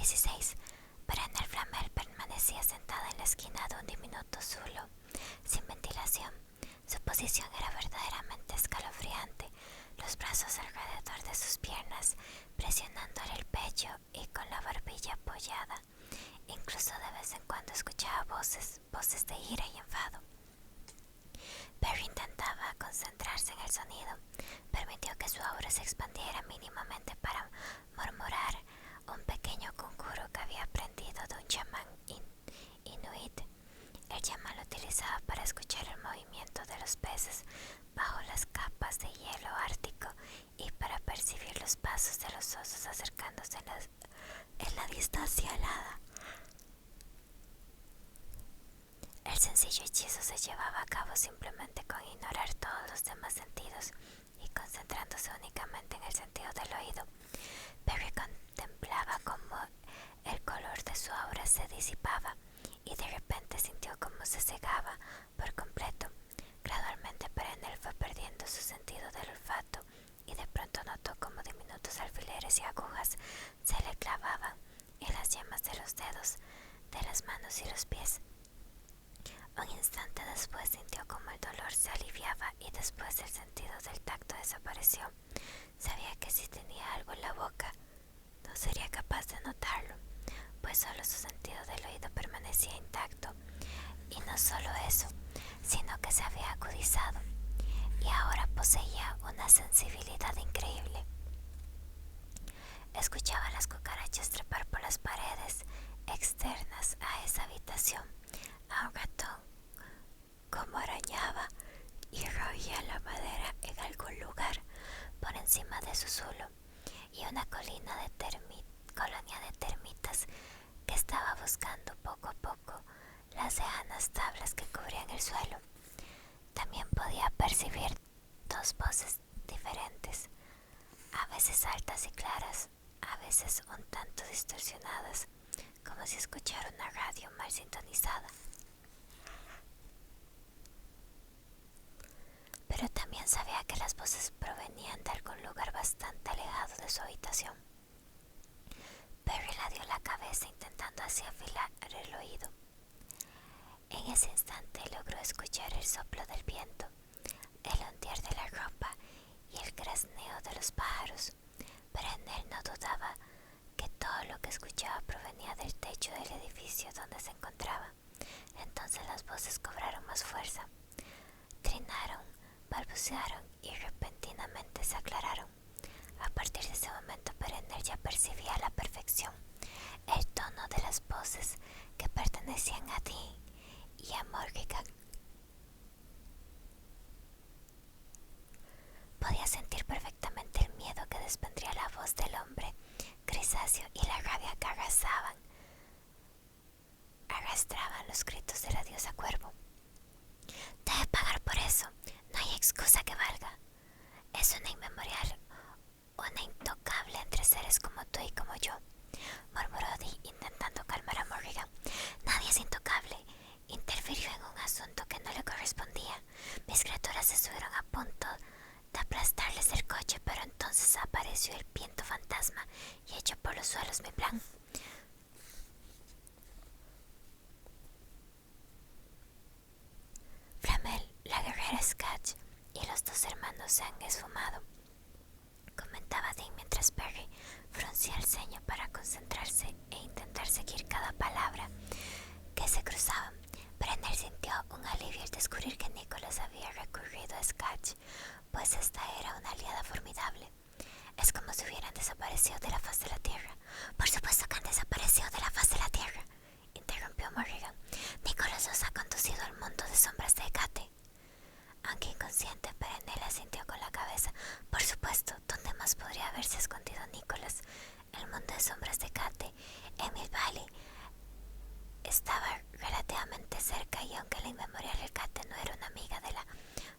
16. Perenel Flamel permanecía sentada en la esquina de un diminuto zulo, sin ventilación. Su posición era verdaderamente escalofriante, los brazos alrededor de sus piernas, presionándole el pecho y con la barbilla apoyada. Incluso de vez en cuando escuchaba voces de ira y enfado. Perry intentaba concentrarse en el sonido. Permitió que su aura se expandiera mínimamente para murmurar un pequeño conjuro que había aprendido de un chamán inuit. El chamán lo utilizaba para escuchar el movimiento de los peces bajo las capas de hielo ártico y para percibir los pasos de los osos acercándose en la distancia helada. El sencillo hechizo se llevaba a cabo simplemente con ignorar todos los demás sentidos y concentrándose únicamente en el sentido del oído. Perry contemplaba cómo el color de su aura se disipaba y de repente sintió cómo se cegaba por completo. Gradualmente Perenel fue perdiendo su sentido del olfato y de pronto notó cómo diminutos alfileres y agujas se le clavaban en las yemas de los dedos, de las manos y los pies. Un instante después sintió como el dolor se aliviaba y después el sentido del tacto desapareció. Sabía que si tenía algo en la boca, no sería capaz de notarlo, pues solo su sentido del oído permanecía intacto. Y no solo eso, sino que se había agudizado y ahora poseía una sensibilidad increíble. Escuchaba las cucarachas trepar por las paredes externas a esa habitación, a un ratón como arañaba y roía la madera en algún lugar por encima de su zulo, y una colonia de termitas que estaba buscando poco a poco las lejanas tablas que cubrían el suelo. También podía percibir dos voces diferentes, a veces altas y claras, a veces un tanto distorsionadas, como si escuchara una radio mal sintonizada. Pero también sabía que las voces provenían de algún lugar bastante alejado de su habitación. Perry la dio la cabeza intentando así afilar el oído. En ese instante logró escuchar el soplo del viento, el ondear de la ropa y el grazneo de los pájaros, pero en él no dudaba que todo lo que escuchaba provenía del techo del edificio donde se encontraba. Entonces las voces cobraron más fuerza, trinaron, balbucearon y repentinamente se aclararon. A partir de ese momento Perenel ya percibía a la perfección el tono de las voces que pertenecían a Dean y a Morrigan. Podía sentir perfectamente el miedo que desprendía la voz del hombre grisáceo y la rabia que arrastraban los gritos de la diosa cuervo. Debe pagar por eso, no hay excusa que valga. Es una inmemorial, una intocable entre seres como tú y como yo, murmuró Dee intentando calmar a Morrigan. Nadie es intocable. Interfirió en un asunto que no le correspondía. Mis criaturas estuvieron a punto de aplastarles el coche, pero entonces apareció el viento fantasma y echó por los suelos mi plan. Flamel, la guerrera Scatch y los dos hermanos se han esfumado, comentaba Dean mientras Perry fruncía el ceño para concentrarse e intentar seguir cada palabra que se cruzaban. Perenel sintió un alivio al descubrir que Nicholas había recurrido a Scatch, pues esta era una aliada formidable. Es como si hubieran desaparecido de la faz de la tierra. Por supuesto que han desaparecido de la faz de la tierra, interrumpió Morrigan. Nicholas los ha conducido al mundo de sombras de Hecate. Aunque inconsciente, Perenel asintió con la cabeza. Por supuesto, ¿dónde más podría haberse escondido Nicholas? El mundo de sombras de Hecate, Emil Valley, estaba relativamente cerca, y aunque la inmemorial Hecate no era una amiga de la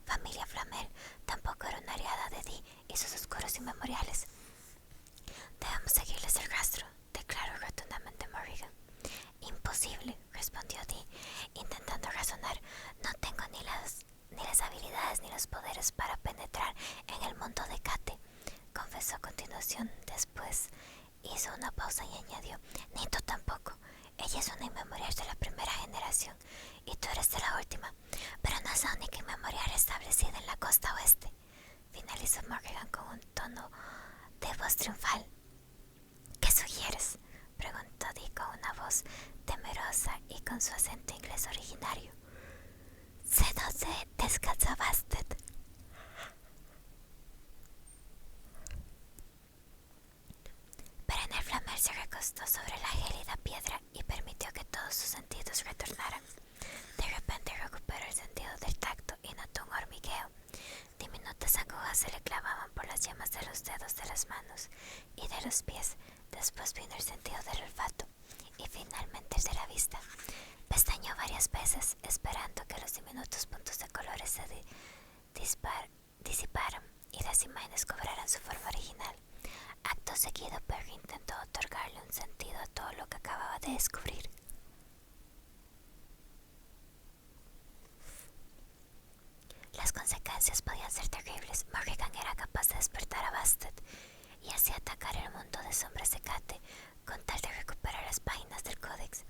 familia Flamel, tampoco era una aliada de Dee y sus oscuros inmemoriales. Debemos seguir Hizo una pausa y añadió: ni tú tampoco. Ella es una inmemorial de la primera generación y tú eres de la última, pero no es la única inmemorial establecida en la costa oeste. Finalizó Morrigan con un tono de voz triunfal. ¿Qué sugieres?, preguntó Dee con una voz temerosa y con su acento inglés originario. Sé dónde descansa Bastet. Perenel Flamel se recostó sobre la gélida piedra y permitió que todos sus sentidos retornaran. De repente recuperó el sentido del tacto y notó un hormigueo. Diminutas agujas se le clavaban por las yemas de los dedos de las manos y de los pies. Después vino el sentido del olfato y finalmente el de la vista. Pestañeó varias veces, esperando que los diminutos puntos de colores se disiparan y las imágenes cobraran su forma original. Acto seguido, Perry intentó otorgarle un sentido a todo lo que acababa de descubrir. Las consecuencias podían ser terribles. Morrigan era capaz de despertar a Bastet y así atacar el mundo de sombras de Cate con tal de recuperar las páginas del códex.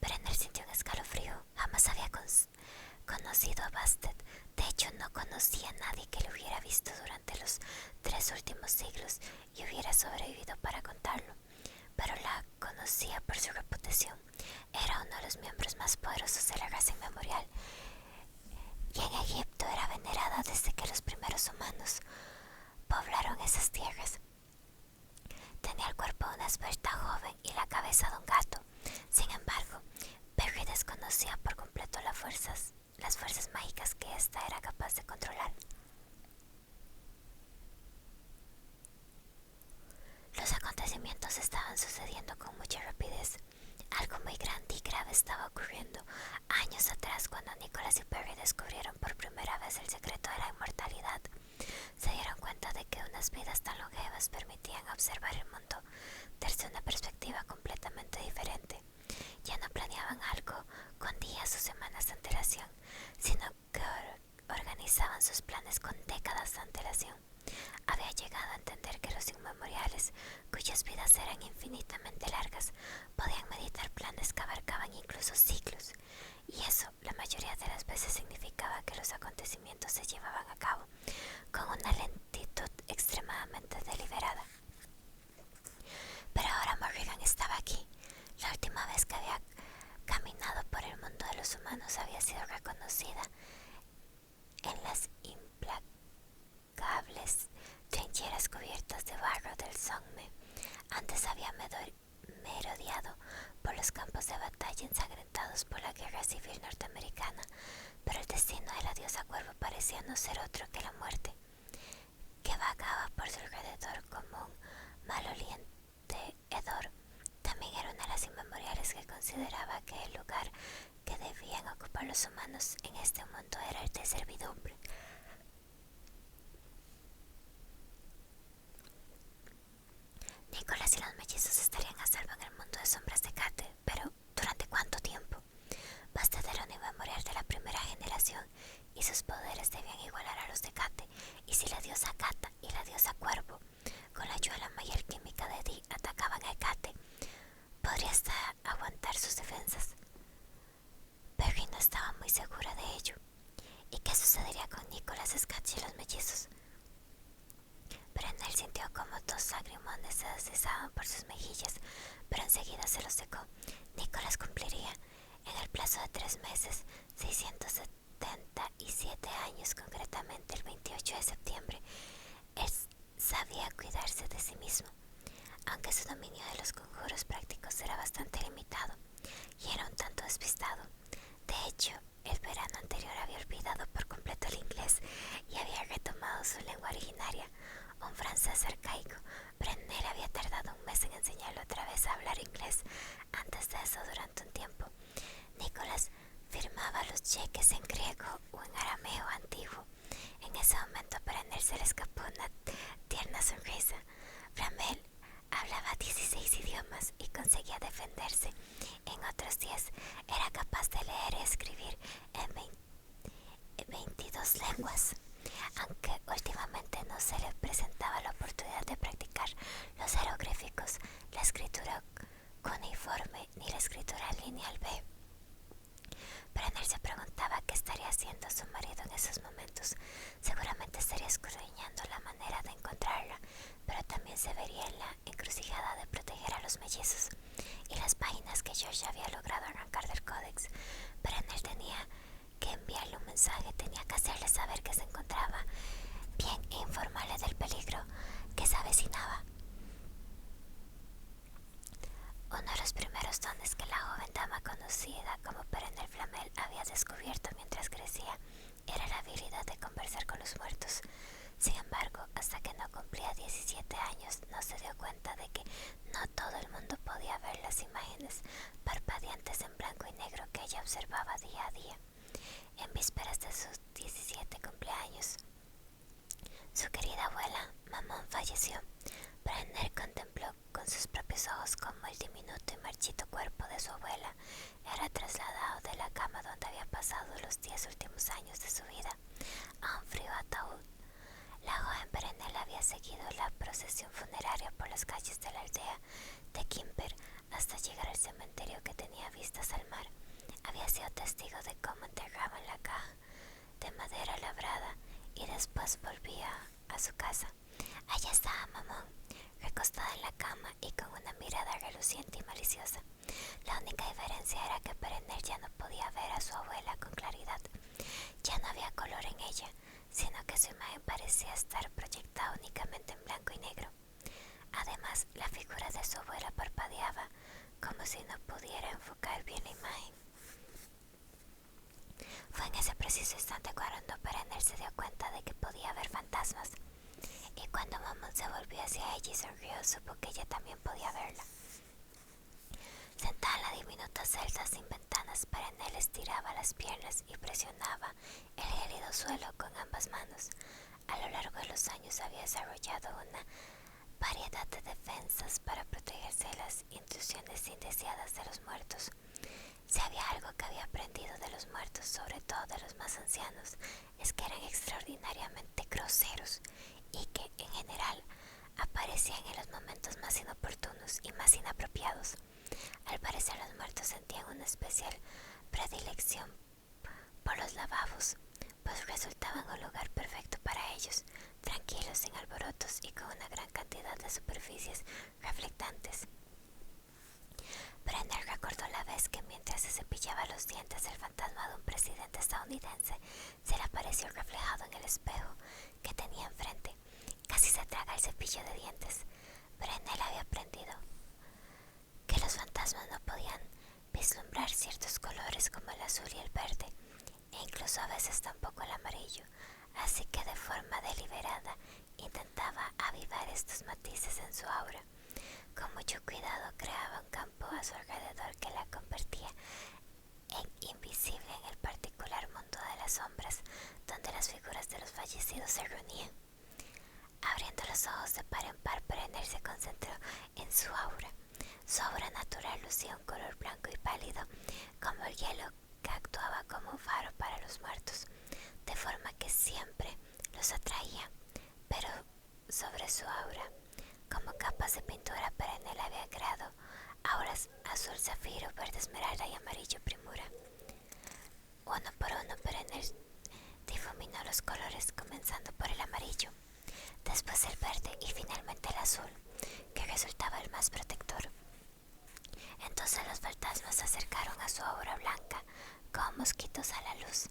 Brenner sintió un escalofrío. Jamás había conocido a Bastet. De hecho, no conocía a nadie que lo hubiera visto durante los 3 últimos siglos y hubiera sobrevivido para contarlo. Pero la conocía por su reputación. Era uno de los miembros más poderosos de la raza inmemorial y en Egipto era venerada desde que los primeros humanos poblaron esas tierras. Tenía el cuerpo de una esbelta joven y la cabeza de un gato. Sin embargo, Perry desconocía por completo las fuerzas mágicas que ésta era capaz de controlar. Los acontecimientos estaban sucediendo con mucha rapidez. Algo muy grande y grave estaba ocurriendo años atrás cuando Nicholas y Perry descubrieron por primera vez el secreto de la inmortalidad. Se dieron cuenta de que unas vidas tan longevas permitían observar el mundo desde una perspectiva completamente diferente. Ya no planeaban algo con días o semanas de antelación, sino que organizaban sus planes con décadas de antelación. Había llegado a entender que los inmemoriales, cuyas vidas eran infinitamente largas, podían meditar planes que abarcaban incluso siglos, y eso la mayoría de las veces significaba que los acontecimientos se llevaban a cabo con una lentitud extremadamente deliberada. Pero ahora Morrigan estaba aquí. La última vez que había caminado por el mundo de los humanos había sido reconocida en las implacables trincheras cubiertas de barro del Somme. Antes había merodeado por los campos de batalla ensangrentados por la guerra civil norteamericana, pero el destino de la diosa cuervo parecía no ser otro que la muerte, que vagaba por su alrededor como un maloliente hedor. También era una de las inmemoriales que consideraba que el lugar que debían ocupar los humanos en este mundo era el de servidumbre. Nicholas y los mellizos estarían a salvo en el mundo de sombras de Cate, pero ¿durante cuánto tiempo? Bastet era un inmemorial de la primera generación y sus poderes debían igualar a los de Cate, y si la diosa Cata y la diosa Cuervo, con la ayuda y alquímica de Dee, atacaban a Cate, podría hasta aguantar sus defensas. Perry no estaba muy segura de ello. ¿Y qué sucedería con Nicholas, Scratch y los mellizos? Brenner sintió como 2 lagrimones se deslizaban por sus mejillas, pero enseguida se los secó. Nicholas cumpliría, en el plazo de 3 meses, 677 años, concretamente el 28 de septiembre. Él sabía cuidarse de sí mismo, aunque su dominio de los conjuros prácticos era bastante limitado y era un tanto despistado. De hecho, el verano anterior había olvidado por completo el inglés y había retomado su lengua originaria, un francés arcaico. Brenner había tardado un mes en enseñarle otra vez a hablar inglés. Antes de eso, durante un tiempo, Nicholas firmaba los cheques en griego o en arameo antiguo. En ese momento a Brenner se le escapó una tierna sonrisa. Flamel hablaba 16 idiomas y conseguía defenderse en otros 10. Era capaz de leer y escribir en 22 lenguas. Aunque últimamente no se le presentaba la oportunidad de practicar los jeroglíficos, la escritura cuneiforme ni la escritura lineal B. Brenner se preguntaba qué estaría haciendo su marido en esos momentos. Seguramente estaría escudriñando la manera de encontrarla, pero también se vería en la encrucijada de proteger a los mellizos y las páginas que George había logrado arrancar del códex. Brenner tenía que enviarle un mensaje, tenía que hacerle saber que se encontraba bien e informarle del peligro que se avecinaba. Uno de los primeros dones que la joven dama conocida como Perenelle Flamel había descubierto mientras crecía era la habilidad de conversar con los muertos. Sin embargo, hasta que no cumplía 17 años, no se dio cuenta de que no todo el mundo podía ver las imágenes parpadeantes en blanco y negro que ella observaba día a día. En vísperas de sus 17 cumpleaños, su querida abuela, Maman, falleció. Brenner contempló con sus propios ojos cómo el diminuto y marchito cuerpo de su abuela era trasladado de la cama donde había pasado los 10 últimos años de su vida a un frío ataúd. La joven Brenner había seguido la procesión funeraria por las calles de la aldea de Quimper hasta llegar al cementerio que tenía vistas al mar. Había sido testigo de cómo enterraban la caja de madera labrada y después volvía a su casa. Allá estaba Maman, recostada en la cama y con una mirada reluciente y maliciosa. La única diferencia era que Perenelle ya no podía ver a su abuela con claridad. Ya no había color en ella, sino que su imagen parecía estar proyectada únicamente en blanco y negro. Además, la figura de su abuela parpadeaba, como si no pudiera enfocar bien la imagen. Fue en ese preciso instante cuando Perenelle se dio cuenta de que podía ver fantasmas. Y cuando Maman se volvió hacia ella y sonrió, supo que ella también podía verla. Sentada en la diminuta celda sin ventanas, Perenelle estiraba las piernas y presionaba el gélido suelo con ambas manos. A lo largo de los años había desarrollado una variedad de defensas para protegerse de las intrusiones indeseadas de los muertos. Si había algo que había aprendido de los muertos, sobre todo de los más ancianos, es que eran extraordinariamente groseros y que, en general, aparecían en los momentos más inoportunos y más inapropiados. Al parecer, los muertos sentían una especial predilección por los lavabos, pues resultaban un lugar perfecto para ellos, tranquilos, sin alborotos y con una gran cantidad de superficies reflectantes. Brenner recordó la vez que mientras se cepillaba los dientes el fantasma de un presidente estadounidense se le apareció reflejado en el espejo que tenía enfrente. Casi se traga el cepillo de dientes. Brenner había aprendido que los fantasmas no podían vislumbrar ciertos colores como el azul y el verde, e incluso a veces tampoco el amarillo, así que de forma deliberada intentaba avivar estos matices en su aura. Con mucho cuidado creaba un campo a su alrededor que la convertía en invisible en el particular mundo de las sombras, donde las figuras de los fallecidos se reunían. Abriendo los ojos de par en par, Brenner se concentró en su aura. Su aura natural lucía un color blanco y pálido, como el hielo, que actuaba como un faro para los muertos, de forma que siempre los atraía. Pero sobre su aura, como capas de pintura, Perenelle había creado auras azul zafiro, verde esmeralda y amarillo primura. Uno por uno, Perenelle difuminó los colores, comenzando por el amarillo, después el verde y finalmente el azul, que resultaba el más protector. Entonces los fantasmas se acercaron a su aura blanca, como mosquitos a la luz.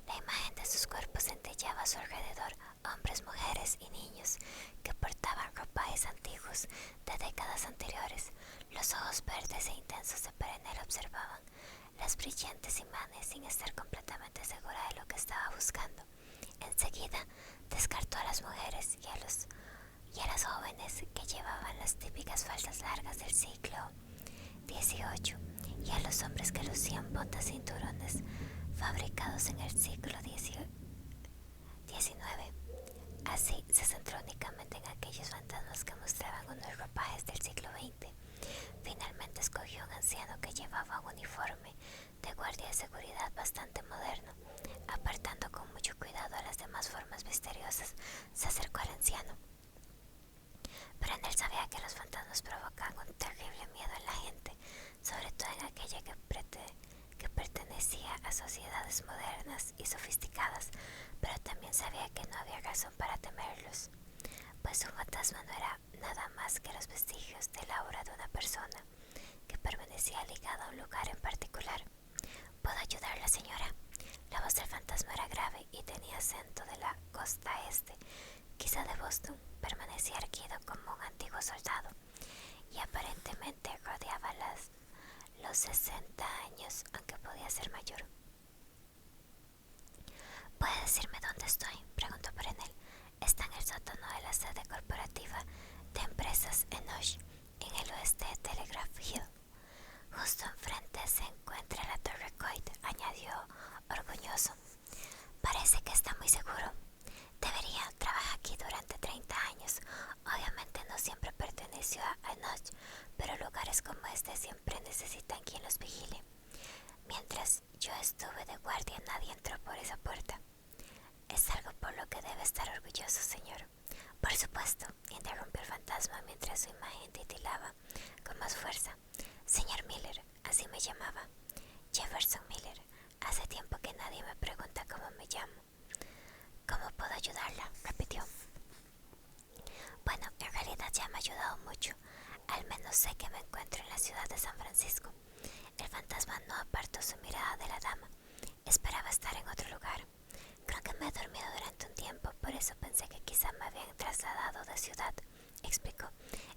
La imagen de sus cuerpos centellaba a su alrededor, hombres, mujeres y niños que portaban ropajes antiguos de décadas anteriores. Los ojos verdes e intensos de Perenelle observaban las brillantes imágenes sin estar completamente segura de lo que estaba buscando. Enseguida descartó a las mujeres y a las jóvenes que llevaban las típicas faldas largas del siglo XVIII y a los hombres que lucían botas y cinturones fabricados en el siglo XIX. Así se centró únicamente en aquellos fantasmas que mostraban unos ropajes del siglo XX. Finalmente escogió un anciano que llevaba un uniforme de guardia de seguridad bastante moderno, apartando con mucho cuidado a las demás formas pertenecía a sociedades modernas y sofisticadas, pero también sabía que no había razón para temerlos, pues un fantasma no era nada más que los vestigios del aura de una persona que permanecía ligada a un lugar en particular. ¿Puedo ayudarla, señora? La voz del fantasma era grave y tenía acento de la costa este, quizá de Boston. Permanecía erguido como un antiguo soldado y aparentemente rodeaba los 60 años, aunque podía ser mayor. ¿Puede decirme dónde estoy?, preguntó Perenel. Está en el sótano de la sede corporativa de empresas Enoch, en el oeste de Telegraph Hill. Justo enfrente se encuentra la Torre Coit, añadió orgulloso. Parece que está muy seguro. Debería. Trabaja aquí durante 30 años. Obviamente no siempre perteneció a Enoch, pero lugares como este siempre necesitan quien los vigile. Mientras yo estuve de guardia, nadie entró por esa puerta. Es algo por lo que debe estar orgulloso, señor. Por supuesto, interrumpió el fantasma mientras su imagen titilaba con más fuerza. Señor Miller, así me llamaba. Jefferson Miller. Hace tiempo que nadie me pregunta cómo me llamo. ¿Cómo puedo ayudarla?, repitió. Bueno, en realidad ya me ha ayudado mucho. Al menos sé que me encuentro en la ciudad de San Francisco. El fantasma no apartó su mirada de la dama. Esperaba estar en otro lugar. Creo que me he dormido durante un tiempo, por eso pensé que quizá me habían trasladado de ciudad, explicó.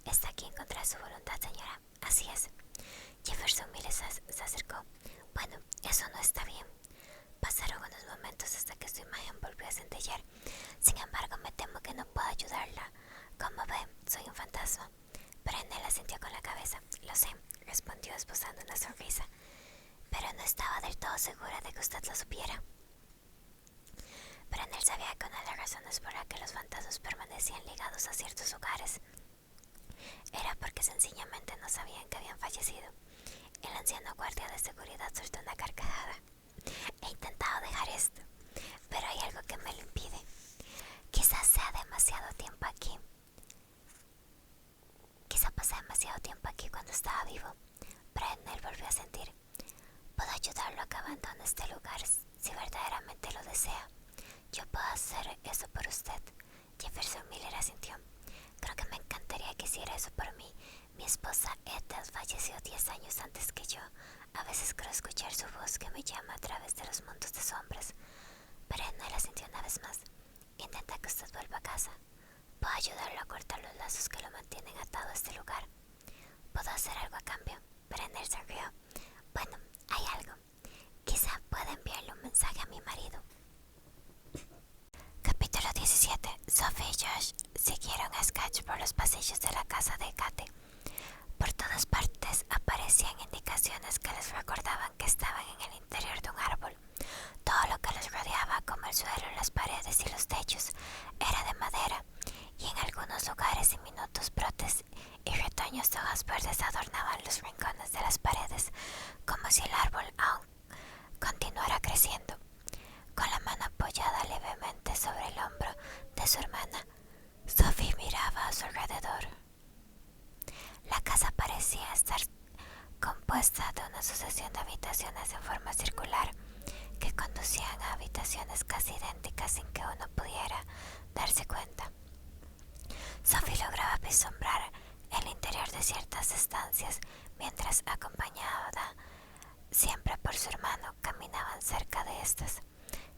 Está aquí en contra de su voluntad, señora. Así es. Jefferson Miller se acercó. Bueno, eso no está bien. Pasaron unos momentos hasta que su imagen volvió a centellear. Sin embargo, me temo que no puedo ayudarla. Como ve, soy un fantasma. Perenel asintió con la cabeza. Lo sé, respondió esbozando una sonrisa. Pero no estaba del todo segura de que usted lo supiera. Perenel sabía que una de las razones por las que los fantasmas permanecían ligados a ciertos lugares era porque sencillamente no sabían que habían fallecido. El anciano guardia de seguridad soltó una carcajada. He intentado dejar esto, pero hay algo que me lo impide. Quizás sea demasiado tiempo aquí. Quizá pasé demasiado tiempo aquí cuando estaba vivo. Perenel volvió a sentir. Puedo ayudarlo a que abandone este lugar si verdaderamente lo desea. Yo puedo hacer eso por usted. Jefferson Miller asintió. Creo que me encantaría que hiciera eso por mí. Mi esposa Ethel falleció 10 años antes que yo. A veces creo escuchar su voz que me llama a través de los mundos de sombras. Perenel asintió una vez más. Intenta que usted vuelva a casa. Puedo ayudarlo a cortar los lazos que lo mantienen atado a este lugar. ¿Puedo hacer algo a cambio? Perenel sonrió. Bueno, hay algo. Quizá pueda enviarle un mensaje a mi marido. Capítulo 17. Sophie y Josh siguieron a Sketch por los pasillos de la casa de Kate. Por todas partes aparecían indicaciones que les recordaban que estaban en el interior de un árbol. Todo lo que los rodeaba, como el suelo, las paredes y los techos, era de madera, y en algunos lugares diminutos brotes y retoños de hojas verdes adornaban los rincones de las paredes, como si el árbol aún continuara creciendo. Con la mano apoyada levemente sobre el hombro de su hermana, Sophie miraba a su alrededor. La casa parecía estar compuesta de una sucesión de habitaciones en forma circular que conducían a habitaciones casi idénticas sin que uno pudiera darse cuenta. Sophie lograba vislumbrar el interior de ciertas estancias mientras, acompañada siempre por su hermano, caminaban cerca de estas.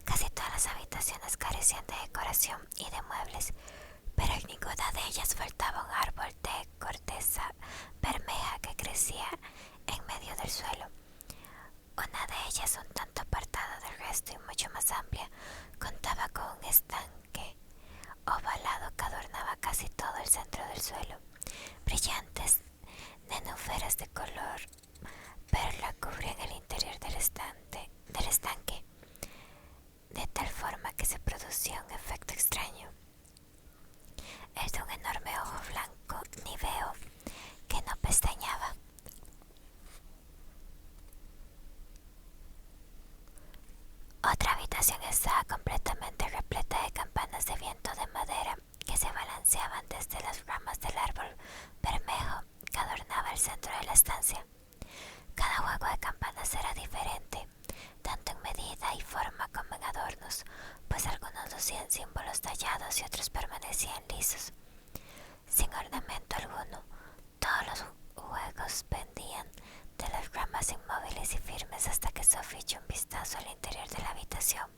Casi todas las habitaciones carecían de decoración y de muebles, pero en ninguna de ellas faltaba un árbol de corteza bermeja que crecía en medio del suelo. Una de ellas, un tanto apartada del resto y mucho más amplia, contaba con un estanque ovalado que adornaba casi todo el centro del suelo. Brillantes nenúfares de color perla cubrían el interior del estanque, de tal forma que se producía un efecto extraño, el de un enorme ojo blanco níveo que no pestañeaba. Otra habitación estaba completamente repleta de campanas de viento de madera que se balanceaban desde las ramas del árbol bermejo que adornaba el centro de la estancia. Cada juego de campanas era diferente, adornos, pues algunos lucían símbolos tallados y otros permanecían lisos, sin ornamento alguno. Todos los juegos pendían de las ramas inmóviles y firmes hasta que Sophie echó un vistazo al interior de la habitación.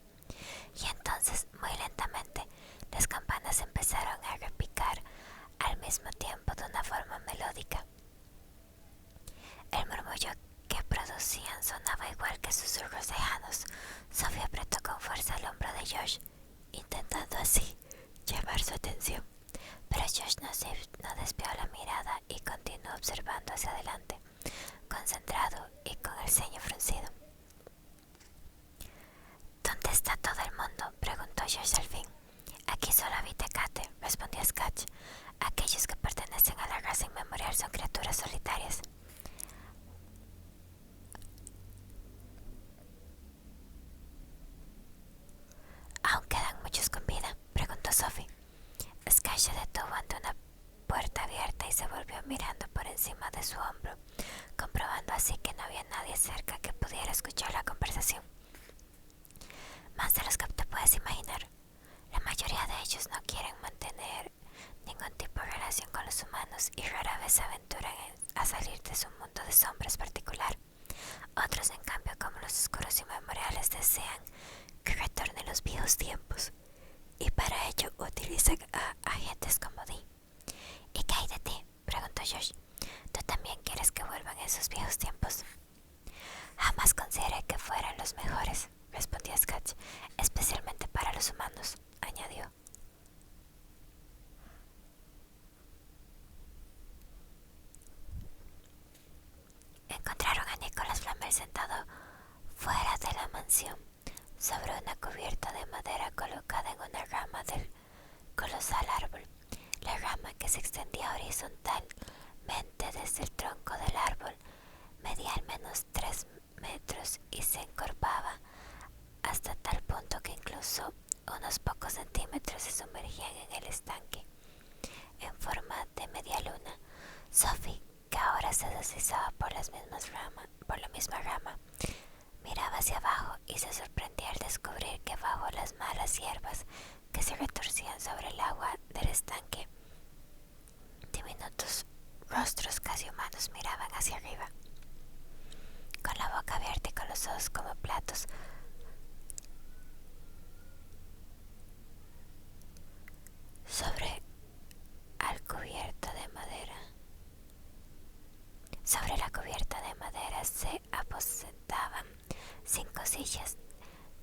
Y entonces, muy lentamente, las campanas empezaron a repicar al mismo tiempo de una forma melódica. El murmullo que producían sonaba igual que susurros lejanos. Sophie apretó con fuerza el hombro de Josh, intentando así llamar su atención. Pero Josh no desvió la mirada y continuó observando hacia adelante, concentrado y con el ceño fruncido. ¿Dónde está todo el mundo?, preguntó Josh al fin. Aquí solo habita Kate, respondió Scratch. Aquellos que pertenecen a la raza inmemorial son criaturas solitarias. ¿Aún quedan muchos con vida?, preguntó Sophie. Scratch se detuvo ante una puerta abierta y se volvió mirando por encima de su hombro, comprobando así que no había nadie cerca que pudiera escuchar la conversación. Más de los que te puedes imaginar. La mayoría de ellos no quieren mantener ningún tipo de relación con los humanos y rara vez se aventuran a salir de su mundo de sombras particular. Otros, en cambio, como los oscuros inmemoriales, desean que retornen los viejos tiempos y para ello utilizan a agentes como Dee. ¿Y qué hay de ti?, preguntó Josh. ¿Tú también quieres que vuelvan esos viejos tiempos? Jamás consideré que fueran los mejores, respondió Scratch, especialmente para los humanos, añadió. Encontraron a Nicholas Flamel sentado fuera de la mansión, sobre una cubierta de madera colocada en una rama del colosal árbol. La rama, que se extendía horizontalmente desde el tronco del árbol, medía al menos 3 metros y se encorvaba hasta tal punto que incluso unos pocos centímetros se sumergían en el estanque, en forma de media luna. Sophie, que ahora se deslizaba por la misma rama, miraba hacia abajo y se sorprendía al descubrir que bajo las malas hierbas que se retorcían sobre el agua del estanque, diminutos rostros casi humanos miraban hacia arriba, con la boca abierta y con los ojos como platos. Sobre la cubierta de madera se aposentaban 5 sillas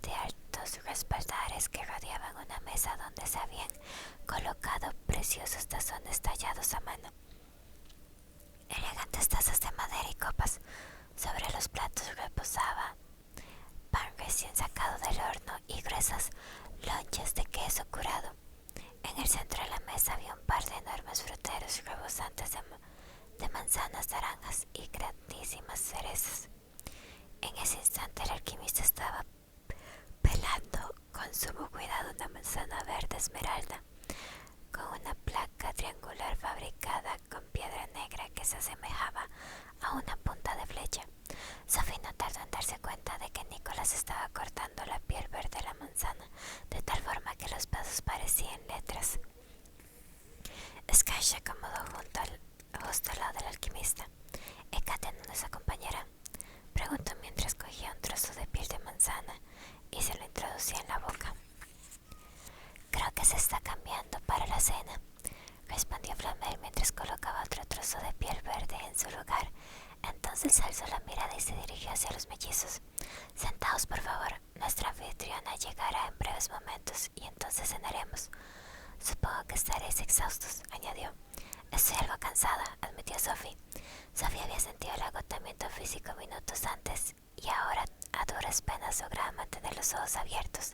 de altos respaldares que rodeaban una mesa donde se habían colocado preciosos tazones tallados a mano, elegantes tazas de madera y copas. Sobre los platos reposaba pan recién sacado del horno y gruesas lonchas de queso curado. En el centro de la mesa había un par de enormes fruteros rebosantes de manzanas, naranjas y grandísimas cerezas. En ese instante el alquimista estaba pelando con sumo cuidado una manzana verde esmeralda, con una placa triangular fabricada con piedra negra que se asemejaba a una punta de flecha. Sophie no tardó en darse cuenta de que Nicholas estaba cortando la piel verde de la manzana, de tal forma que los pedazos parecían letras. Sky se acomodó justo al lado del alquimista. ¿Kate no nos acompañará?, preguntó mientras cogía un trozo de piel de manzana y se lo introducía en la boca. Creo que se está cambiando para la cena, respondió Flamel mientras colocaba otro trozo de piel verde en su lugar. Entonces alzó la mirada y se dirigió hacia los mellizos. Sentaos, por favor. Nuestra anfitriona llegará en breves momentos y entonces cenaremos. Supongo que estaréis exhaustos, añadió. Estoy algo cansada, admitió Sophie. Sophie había sentido el agotamiento físico minutos antes y ahora a duras penas lograba mantener los ojos abiertos.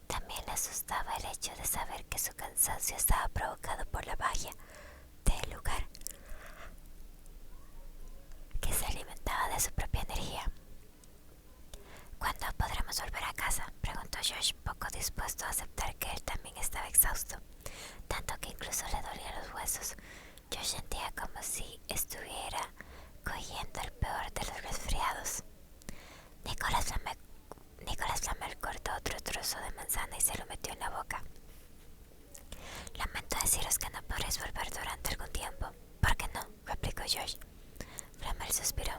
También le asustaba el hecho de saber que su cansancio estaba provocado por la magia del lugar, que se alimentaba de su propia energía. ¿Cuándo podremos volver a casa?, preguntó Josh, poco dispuesto a aceptar que él también estaba exhausto, tanto que incluso le dolían los huesos. Josh sentía como si estuviera cogiendo el peor de los resfriados. Nicholas Flamel cortó otro trozo de manzana Flamel suspiró.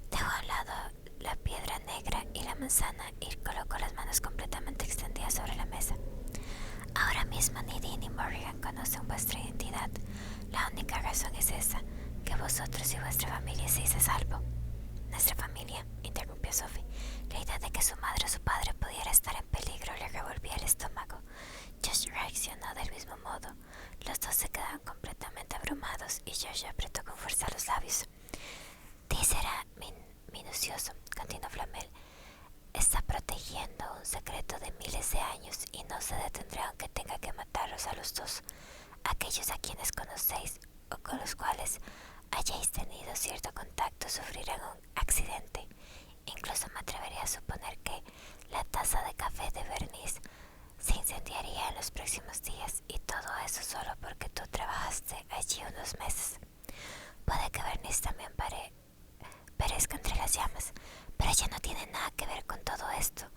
Dejó a un lado la piedra negra y la manzana y colocó las manos completamente extendidas sobre la mesa. Ahora mismo ni Dean ni Morrigan conocen vuestra identidad. La única razón es esa, que vosotros y vuestra familia estéis a salvo. Nuestra familia, interrumpió Sophie. La idea de que su madre o su padre pudiera estar en peligro le revolvía el estómago. Josh reaccionó del mismo modo. Los dos se quedaron completamente abrumados y Josh apretó con fuerza los labios. Dee será minucioso, continuó Flamel. Está protegiendo un secreto de miles de años y no se detendrá aunque tenga que matarlos a los dos. Aquellos a quienes conocéis o con los cuales hayáis tenido cierto contacto sufrirán un accidente. Incluso me atrevería a suponer que la taza de café de Bernice se incendiaría en los próximos días, y todo eso solo porque tú trabajaste allí unos meses. Puede que Bernice también perezca entre las llamas, pero ella no tiene nada que ver con todo esto,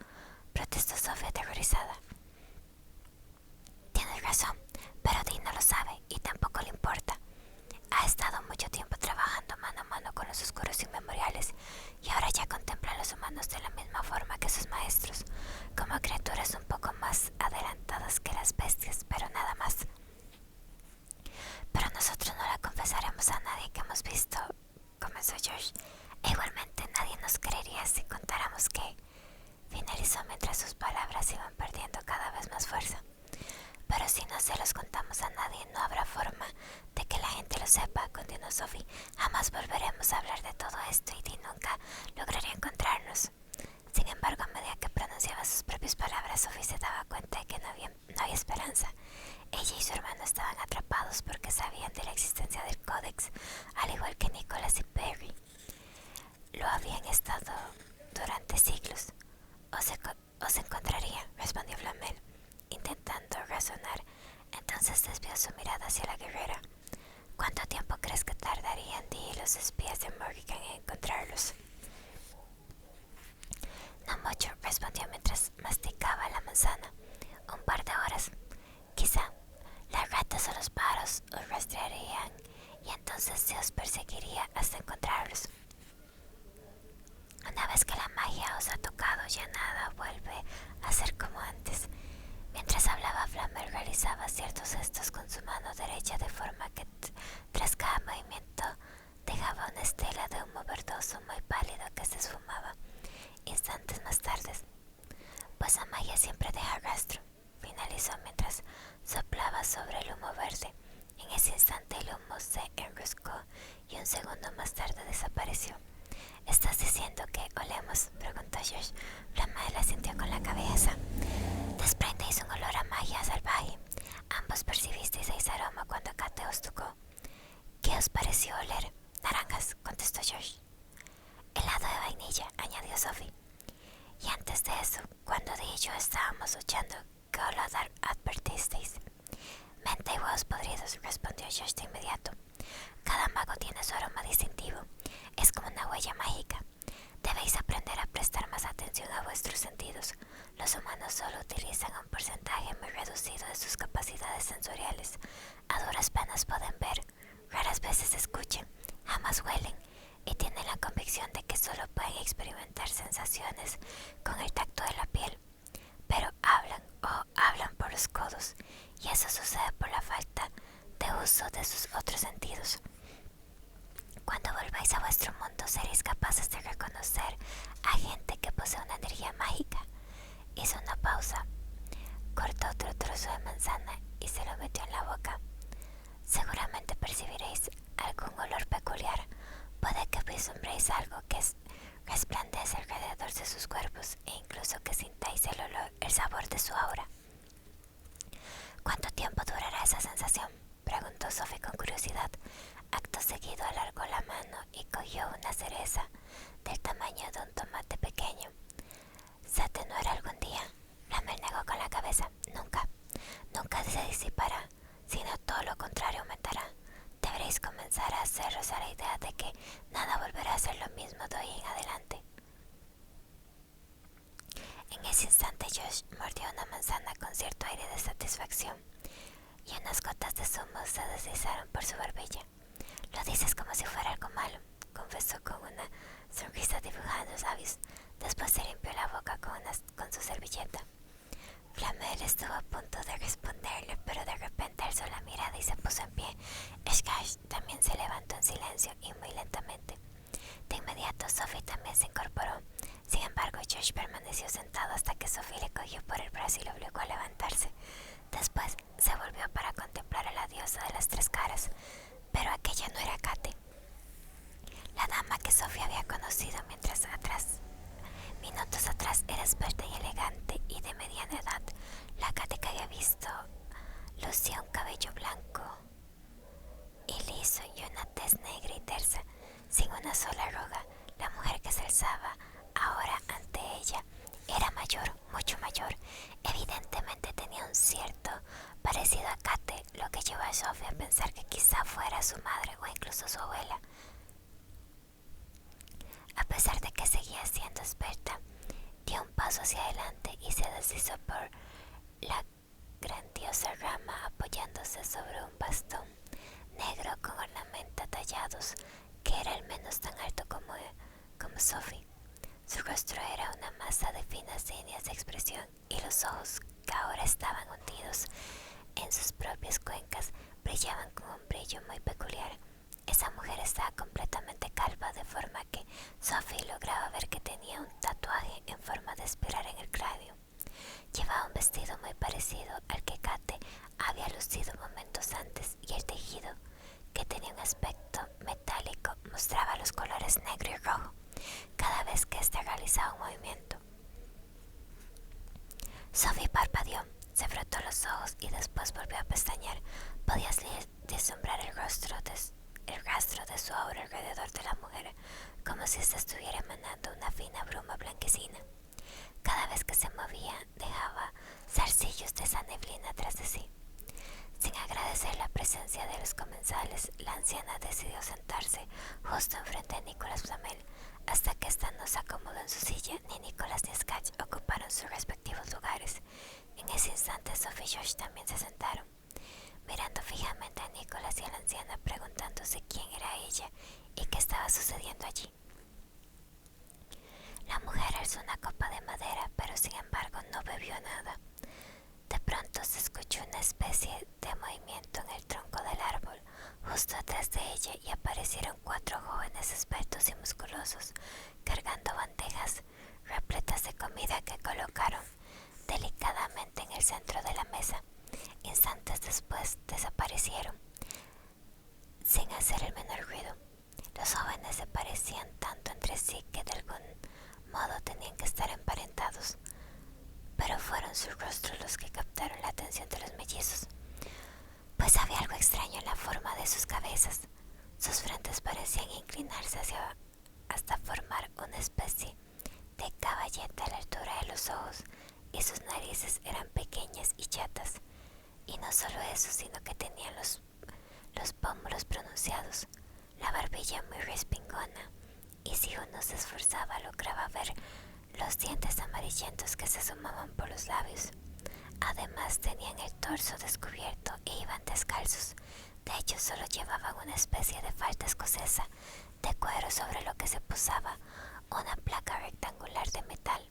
protestó Sophie aterrorizada. Tienes razón, pero Dean no lo sabe y tampoco le importa. Ha estado mucho tiempo trabajando mano a mano con los oscuros inmemoriales y ahora ya contempla a los humanos de la misma forma que sus maestros, como criaturas un poco más adelantadas que las bestias, pero nada más. Pero nosotros no le confesaremos a nadie que hemos visto, comenzó George, e igualmente nadie nos creería si contáramos que... Finalizó mientras sus palabras iban perdiendo cada vez más fuerza. Pero si no se los contamos a nadie, no habrá forma de que la gente lo sepa, continuó Sophie. Jamás volveremos a hablar de todo esto y Dee nunca lograría encontrarnos. Sin embargo, a medida que pronunciaba sus propias palabras, Sophie se daba cuenta de que no había esperanza. Ella y su hermano estaban atrapados porque sabían de la existencia del Códex, al igual que Nicholas y Perry. Lo habían estado durante siglos. Os encontraría, respondió Flamel, intentando razonar. Entonces desvió su mirada hacia la guerrera. ¿Cuánto tiempo crees que tardarían Dee y los espías de Morrigan en encontrarlos? No mucho, respondió mientras masticaba la manzana. Un par de horas. Quizá. Las ratas o los pájaros os rastrearían y entonces se os perseguiría hasta encontrarlos. Una vez que la magia os ha tocado, ya nada vuelve a ser como antes. Mientras hablaba, Flamel realizaba ciertos gestos con su mano derecha de forma que tras cada movimiento dejaba una estela de humo verdoso muy pálido que se esfumaba instantes más tarde. Pues la magia siempre deja rastro, finalizó mientras soplaba sobre el humo verde. En ese instante el humo se enroscó y un segundo más tarde desapareció. ¿Estás diciendo que olemos?, preguntó Josh. Flamel asintió con la cabeza. Desprendéis un olor a magia salvaje. Ambos percibisteis ese aroma cuando Kate os tocó. ¿Qué os pareció oler? Naranjas, contestó Josh. Helado de vainilla, añadió Sophie. Y antes de eso, cuando Dee y yo estábamos luchando, ¿qué olor advertisteis? Menta y huevos podridos, respondió Josh de inmediato. Cada mago tiene su aroma distintivo. Es como una huella mágica. Debéis aprender a prestar más atención a vuestros sentidos. Los humanos solo utilizan un porcentaje muy reducido de sus capacidades sensoriales. A duras penas pueden ver, raras veces escuchan, jamás huelen y tienen la convicción de que solo pueden experimentar sensaciones con el tacto de la piel. Pero hablan por los codos, y eso sucede por la falta de uso de sus otros sentidos. Cuando volváis a vuestro mundo seréis capaces de reconocer a gente que posee una energía mágica. Hizo una pausa, cortó otro trozo de manzana y se lo metió en la boca. Seguramente percibiréis algún olor peculiar. Puede que vislumbréis algo que resplandece alrededor de sus cuerpos e incluso que sintáis el sabor de su aura. ¿Cuánto tiempo durará esa sensación?, preguntó Sophie con curiosidad. Acto seguido alargó la mano y cogió una cereza del tamaño de un tomate pequeño. ¿Se atenuará algún día? Flamel negó con la cabeza. Nunca se disipará, sino todo lo contrario aumentará. Deberéis comenzar a haceros a la idea de que nada volverá a ser lo mismo de hoy en adelante. En ese instante Josh mordió una manzana con cierto aire de satisfacción y unas gotas de zumo se deslizaron por su barbilla. Lo dices como si fuera algo malo, momento, Sophie también se incorporó. Sin embargo, Josh permaneció sentado hasta que Sophie le cogió por el brazo y lo obligó a levantarse. Después se volvió para contemplar a la diosa de las tres caras, pero aquella no era Kate, la dama que Sophie había conocido minutos atrás era esbelta y elegante y de mediana edad. La Kate que había visto lucía un cabello blanco y liso y una tez negra y tersa, sin una sola arruga. La mujer que se alzaba ahora ante ella era mayor, mucho mayor. Evidentemente tenía un cierto parecido a Kate, lo que llevó a Sophie a pensar que quizá fuera su madre o incluso su abuela. A pesar de que seguía siendo esbelta, dio un paso hacia adelante y se deslizó por la grandiosa rama apoyándose sobre un bastón negro con ornamentos tallados, que era al menos tan alto como Sophie. Su rostro era una masa de finas líneas de expresión y los ojos, que ahora estaban hundidos en sus propias cuencas, brillaban con un brillo muy peculiar. Esa mujer estaba completamente calva, de forma que Sophie lograba ver que tenía un tatuaje en forma de espiral en el cráneo. Llevaba un vestido muy parecido al que Kate había lucido momentos antes, y el tejido, que tenía un aspecto metálico, mostraba los colores negro y rojo cada vez que éste realizaba un movimiento. Sophie parpadeó, se frotó los ojos y después volvió a pestañear. Podías vislumbrar el rastro de su aura alrededor de la mujer, como si se estuviera emanando una fina bruma blanquecina. Cada vez que se movía, dejaba zarcillos de esa neblina tras de sí. Sin agradecer la presencia de los comensales, la anciana decidió sentarse justo enfrente de Nicolas Flamel, hasta que ésta no se acomodó en su silla. Ni Nicolas ni Scratch ocuparon sus respectivos lugares. En ese instante, Sophie y Josh también se sentaron, mirando fijamente a Nicolas y a la anciana, preguntándose quién era ella y qué estaba sucediendo allí. La mujer alzó una copa de madera, pero sin embargo no bebió nada. De pronto se escuchó una especie de movimiento en el tronco del árbol justo atrás de ella, y aparecieron 4 jóvenes esbeltos y musculosos, cargando bandejas repletas de comida que colocaron delicadamente en el centro de la mesa. Instantes después desaparecieron, sin hacer el menor ruido. Los jóvenes se parecían tanto entre sí que de algún modo tenían que estar emparentados, pero fueron sus rostros los que captaron la atención de los mellizos, pues había algo extraño en la forma de sus cabezas. Sus frentes parecían inclinarse hasta formar una especie de caballete a la altura de los ojos, y sus narices eran pequeñas y chatas. Y no solo eso, sino que tenían los pómulos pronunciados, la barbilla muy respingona, y si uno se esforzaba lograba ver los dientes amarillentos que se asomaban por los labios. Además tenían el torso descubierto e iban descalzos. De hecho, solo llevaban una especie de falda escocesa de cuero sobre lo que se posaba una placa rectangular de metal.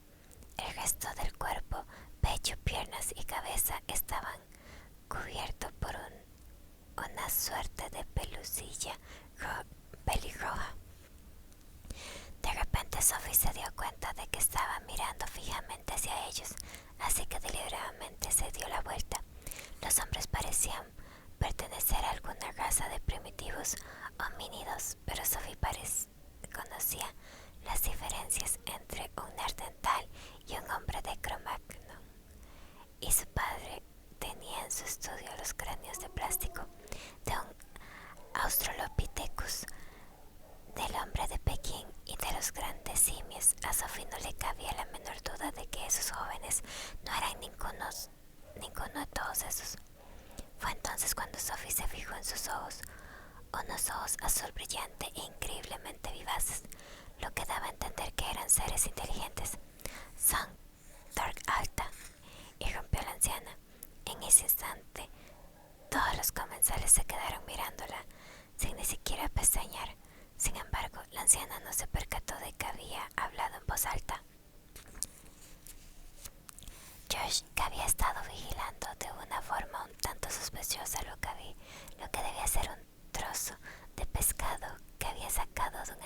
El resto del cuerpo, pecho, piernas y cabeza estaban cubiertos por una suerte de pelusilla pelirroja. De repente Sophie se dio cuenta de que estaba mirando fijamente hacia ellos, así que deliberadamente se dio la vuelta. Los hombres parecían pertenecer a alguna raza de primitivos homínidos, pero Sophie conocía las diferencias entre un neandertal y un hombre de Cro-Magnon, y su padre tenía en su estudio los cráneos de plástico de un Australopithecus, del hombre de Pekín y de los grandes simios. A Sophie no le cabía la menor duda de que esos jóvenes no eran ninguno de todos esos. Fue entonces cuando Sophie se fijó en sus ojos, unos ojos azul brillante e increíblemente vivaces, lo que daba a entender que eran seres inteligentes. Son Dark Alta, irrumpió la anciana. En ese instante, todos los comensales se quedaron mirándola, sin ni siquiera pestañear. Sin embargo, la anciana no se percató de que había hablado en voz alta. Josh, que había estado vigilando de una forma un tanto sospechosa lo que debía ser un trozo de pescado que había sacado de un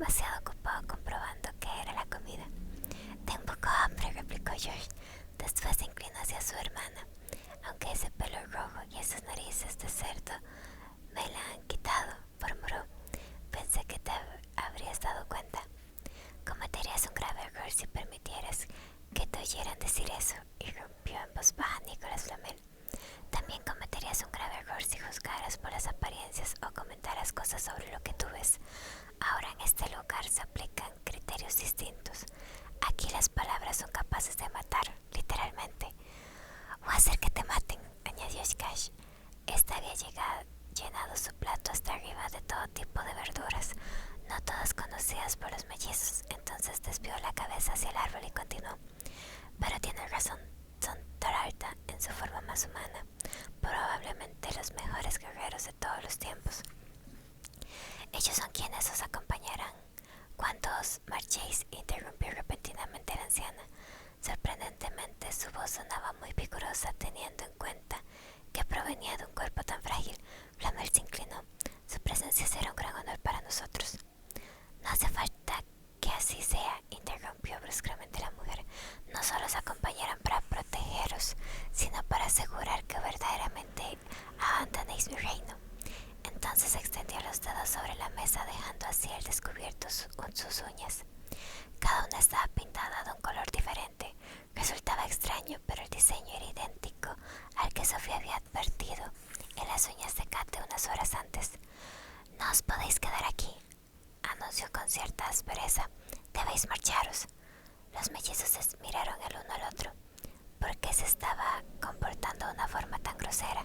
demasiado ocupado comprobando qué era la comida. Tengo un poco hambre, replicó George. Después se inclinó hacia su hermana. Aunque ese pelo rojo y esas narices de cerdo me la han quitado, murmuró. Pensé que te habrías dado cuenta. Cometerías un grave error si permitieras que te oyeran decir eso, irrumpió en voz baja Nicolas Flamel. También cometerías un grave error si juzgaras por las apariencias o comentaras cosas sobre lo que tú ves. Ahora en este lugar se aplican criterios distintos. Aquí las palabras son capaces de matar, literalmente. O hacer que te maten, añadió Skash. Esta había llenado su plato hasta arriba de todo tipo de verduras, no todas conocidas por los mellizos. Entonces desvió la cabeza hacia el árbol y continuó. Pero tiene razón, son Taralta en su forma más humana, probablemente los mejores guerreros de todos los tiempos. Ellos son quienes os acompañarán cuando os marchéis, interrumpió repentinamente la anciana. Sorprendentemente su voz sonaba muy vigorosa, teniendo en cuenta que provenía de un cuerpo tan frágil. Flamel se inclinó. Su presencia será un gran honor para nosotros. No hace falta que así sea, interrumpió bruscamente la mujer. No solo os acompañarán para protegeros, sino para asegurar que verdaderamente abandonéis mi reino. Entonces extendió los dedos sobre la mesa, dejando así al descubierto sus uñas. Cada una estaba pintada de un color diferente. Resultaba extraño, pero el diseño era idéntico al que Sofía había advertido en las uñas de Kate unas horas antes. No os podéis quedar aquí, anunció con cierta aspereza. Debéis marcharos. Los mellizos se miraron el uno al otro. ¿Por qué se estaba comportando de una forma tan grosera?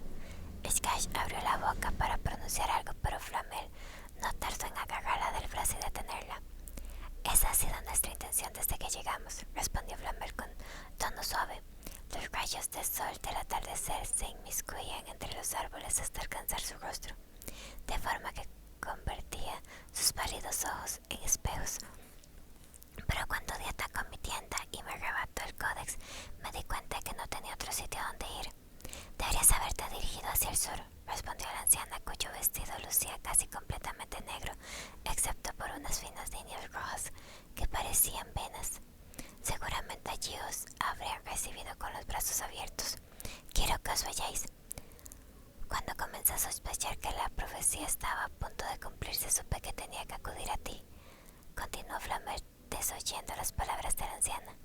Skash abrió la boca para pronunciar algo, pero Flamel no tardó en agarrarla del brazo y detenerla. Esa ha sido nuestra intención desde que llegamos, respondió Flamel con tono suave. Los rayos de sol del atardecer se inmiscuían entre los árboles hasta alcanzar su rostro, de forma que convertía sus pálidos ojos en espejos. Pero cuando di ataque a mi tienda y me arrebató el códex, me di cuenta que no tenía otro sitio donde ir. Deberías haberte dirigido hacia el sur, respondió la anciana, cuyo vestido lucía casi completamente negro, excepto por unas finas líneas rojas que parecían venas. Seguramente allí os habrían recibido con los brazos abiertos. Quiero que os vayáis. Cuando comencé a sospechar que la profecía estaba a punto de cumplirse, supe que tenía que acudir a ti, continuó Flamel, desoyendo las palabras de la anciana.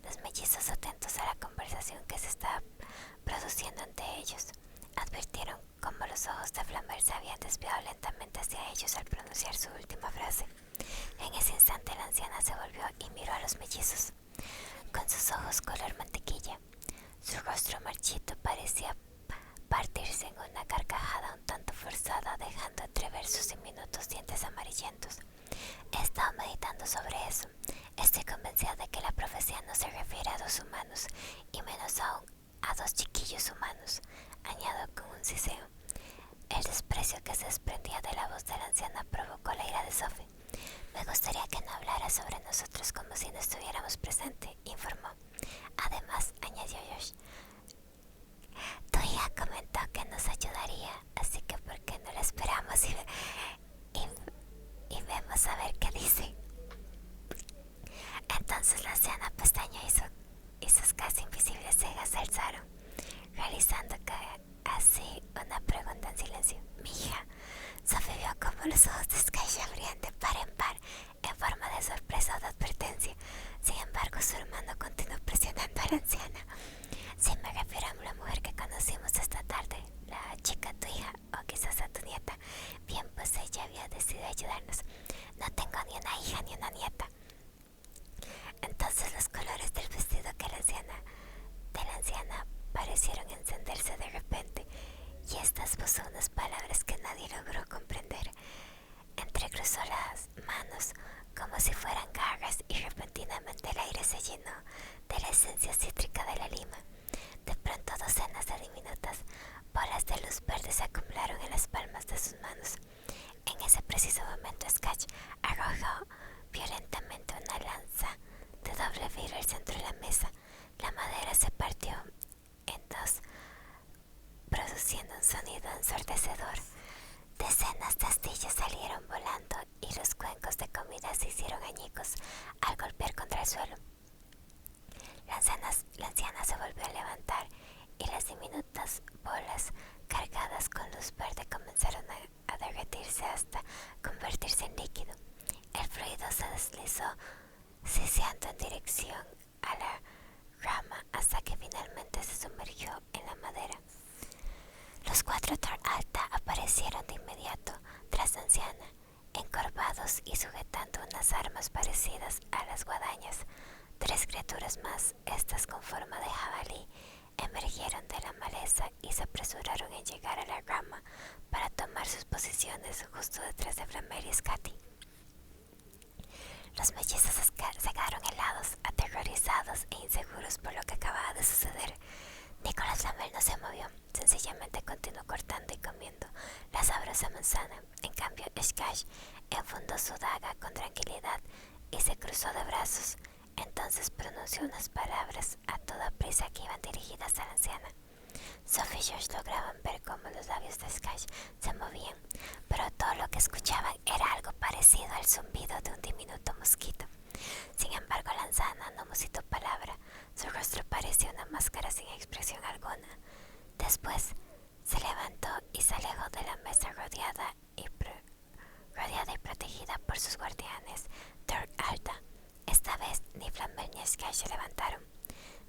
Los mellizos, atentos a la conversación que se estaba produciendo entre ellos, advirtieron cómo los ojos de Flamel se habían desviado lentamente hacia ellos al pronunciar su última frase. En ese instante la anciana se volvió y miró a los mellizos, con sus ojos color mantequilla. Su rostro marchito parecía partirse en una carcajada un tanto forzada, dejando entrever sus diminutos dientes amarillentos. He estado meditando sobre eso. Estoy convencida de que la profecía no se refiere a dos humanos, y menos aún a dos chiquillos humanos, añadió con un siseo. El desprecio que se desprendía de la voz de la anciana provocó la ira de Sophie. Me gustaría que no hablara sobre nosotros como si no estuviéramos presentes, informó. Además, añadió Josh, tu hija comentó que nos ayudaría, así que ¿por qué no la esperamos y vemos a ver qué dice? Entonces la anciana pestañeó y sus casi invisibles cejas se alzaron, realizando así una pregunta en silencio. Mi hija. Sophie vio como los ojos de Sky abrían de par en par en forma de sorpresa o de advertencia. Sin embargo, su hermano continuó presionando a la anciana. Si me refiero a la mujer que conocimos esta tarde, la chica tu hija o quizás a tu nieta, bien, pues ella había decidido ayudarnos. No tengo ni una hija ni una nieta. Entonces los colores del vestido de la anciana parecieron encenderse de repente, y esta esbozó unas palabras que nadie logró comprender. Entrecruzó las manos como si fueran garras y repentinamente el aire se llenó de la esencia cítrica de la lima. De pronto docenas de diminutas bolas de luz verde se acumularon en las palmas de sus manos. En ese preciso momento Sketch arrojó violentamente una lanza de doble filo al centro de la mesa. La madera se partió en dos, produciendo un sonido ensordecedor. Decenas de astillas salieron volando y los cuencos de comida se deslizó, siseando en dirección a la rama hasta que finalmente se sumergió en la madera. Los 4 Alta aparecieron de inmediato tras la anciana, encorvados y sujetando unas armas parecidas a las guadañas. 3 criaturas más, estas con forma de jabalí, emergieron de la maleza y se apresuraron en llegar a la rama para tomar sus posiciones justo detrás de Flamel y Scotty. Los mellizos se quedaron helados, aterrorizados e inseguros por lo que acababa de suceder. Nicolas Flamel no se movió, sencillamente continuó cortando y comiendo la sabrosa manzana. En cambio, Scash enfundó su daga con tranquilidad y se cruzó de brazos. Entonces pronunció unas palabras a toda prisa que iban dirigidas a la anciana. Sophie y Josh lograban ver cómo los labios de Scash se movían, pero todo lo que escuchaban era algo parecido al zumbido de un diminuto mosquito. Sin embargo, la anciana no musitó palabra. Su rostro parecía una máscara sin expresión alguna. Después se levantó y se alejó de la mesa rodeada y protegida por sus guardianes. Third Alta. Esta vez ni Flamel ni Scash se levantaron.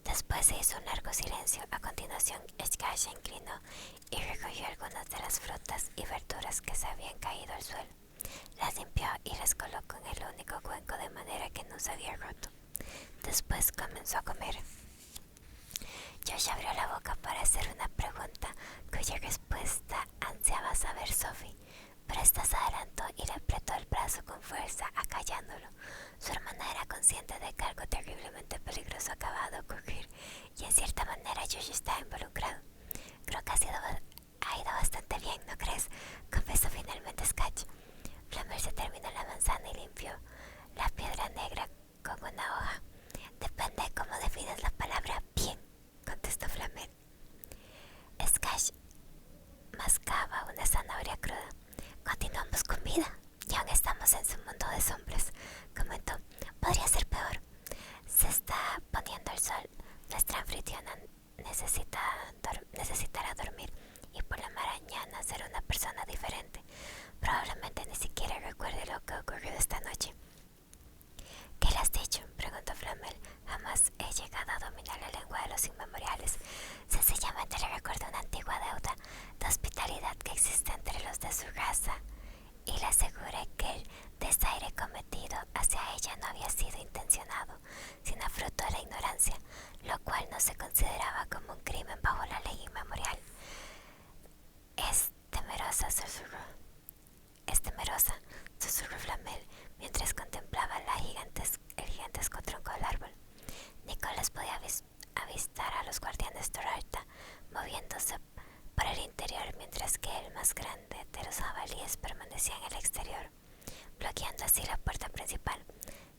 Después se hizo un largo silencio. A continuación, Scash se inclinó y recogió algunas de las frutas y verduras que se habían caído al suelo. Las limpió y las colocó en el único cuenco de madera que no se había roto. Después comenzó a comer. Josh abrió la boca para hacer una pregunta cuya respuesta ansiaba saber Sophie, pero esta se adelantó y le apretó el brazo con fuerza, acallándolo. Su hermana era consciente de que algo terriblemente peligroso acababa de ocurrir y en cierta manera Josh estaba involucrado. Creo que ha ido bastante bien, ¿no crees?, confesó finalmente Scotch. Flamel se terminó la manzana y limpió la piedra negra con una hoja. Depende de cómo defines la palabra bien, contestó Flamel. Scash mascaba una zanahoria cruda. Continuamos con vida y aún estamos en su mundo de sombras, comentó. Podría ser peor. Se está poniendo el sol. Nuestra anfitriona necesitará dormir y por la mañana será una persona diferente. Probablemente ni siquiera recuerde lo que ocurrió esta noche. ¿Qué le has dicho?, preguntó Flamel. Jamás he llegado a dominar la lengua de los inmemoriales. Sencillamente le recuerdo una antigua deuda de hospitalidad que existe entre los de su raza y le aseguré que el desaire cometido hacia ella no había sido intencionado, sino fruto de la ignorancia, lo cual no se consideraba como un crimen bajo la ley inmemorial. Es temerosa, susurró Flamel mientras contemplaba el gigantesco tronco del árbol. Nicholas podía avistar a los guardianes Toralta moviéndose por el interior, mientras que el más grande de los jabalíes permanecía en el exterior, bloqueando así la puerta principal.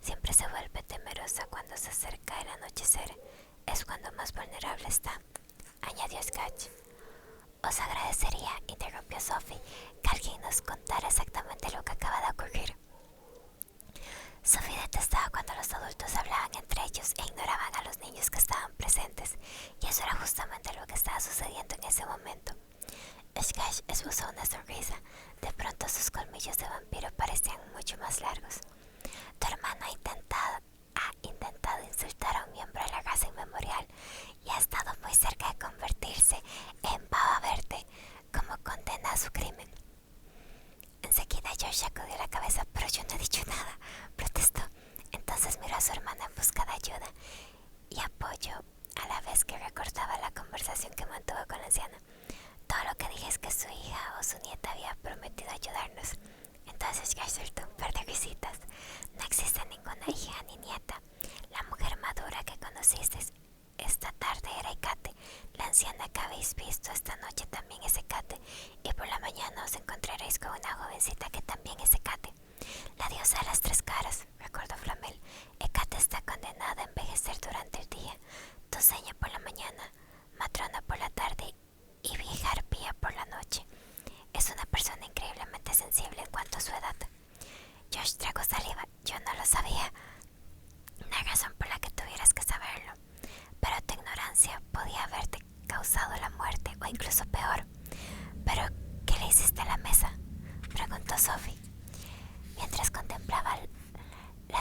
Siempre se vuelve temerosa cuando se acerca el anochecer. Es cuando más vulnerable está, añadió Scotch. Os agradecería, interrumpió Sophie, que alguien nos contara exactamente lo que acaba de ocurrir. Sophie detestaba cuando los adultos hablaban entre ellos e ignoraban a los niños que estaban presentes, y eso era justamente lo que estaba sucediendo en ese momento. Scash esbozó una sonrisa. De pronto sus colmillos de vampiro parecían mucho más largos. Tu hermano ha intentado insultar a un miembro de la raza inmemorial y ha estado muy cerca de convertirse en Baba Verde como condena a su crimen. Enseguida Josh sacudió la cabeza. Pero yo no he dicho nada, protestó. Entonces miró a su hermana en busca de ayuda y apoyo, a la vez que recordaba la conversación que mantuvo con la anciana. Todo lo que dije es que su hija o su nieta había prometido ayudarnos. Entonces Josh soltó un par de risitas.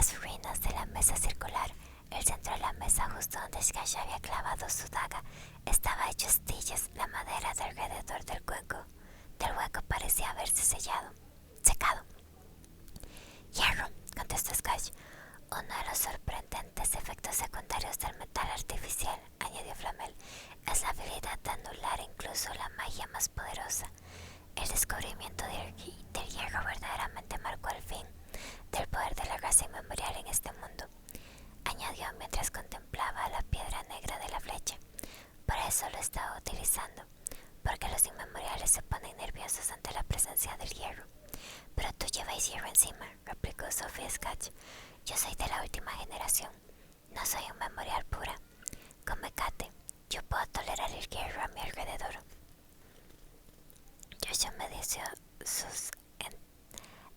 las ruinas de la mesa circular. El centro de la mesa, justo donde Skash había clavado su daga, estaba hecho astillas. La madera de alrededor del hueco parecía haberse secado. Hierro, contestó Skash. Uno de los sorprendentes efectos secundarios del metal artificial, añadió Flamel, es la habilidad de anular incluso la magia más poderosa. El descubrimiento del hierro verdaderamente marcó el fin del poder de la raza inmemorial en este mundo, añadió mientras contemplaba la piedra negra de la flecha. Por eso lo estaba utilizando, porque los inmemoriales se ponen nerviosos ante la presencia del hierro. Pero tú lleváis hierro encima, replicó Sophie Sketch. Yo soy de la última generación. No soy un memorial pura. Con Mecate, yo puedo tolerar el hierro a mi alrededor. Joshua meneó sus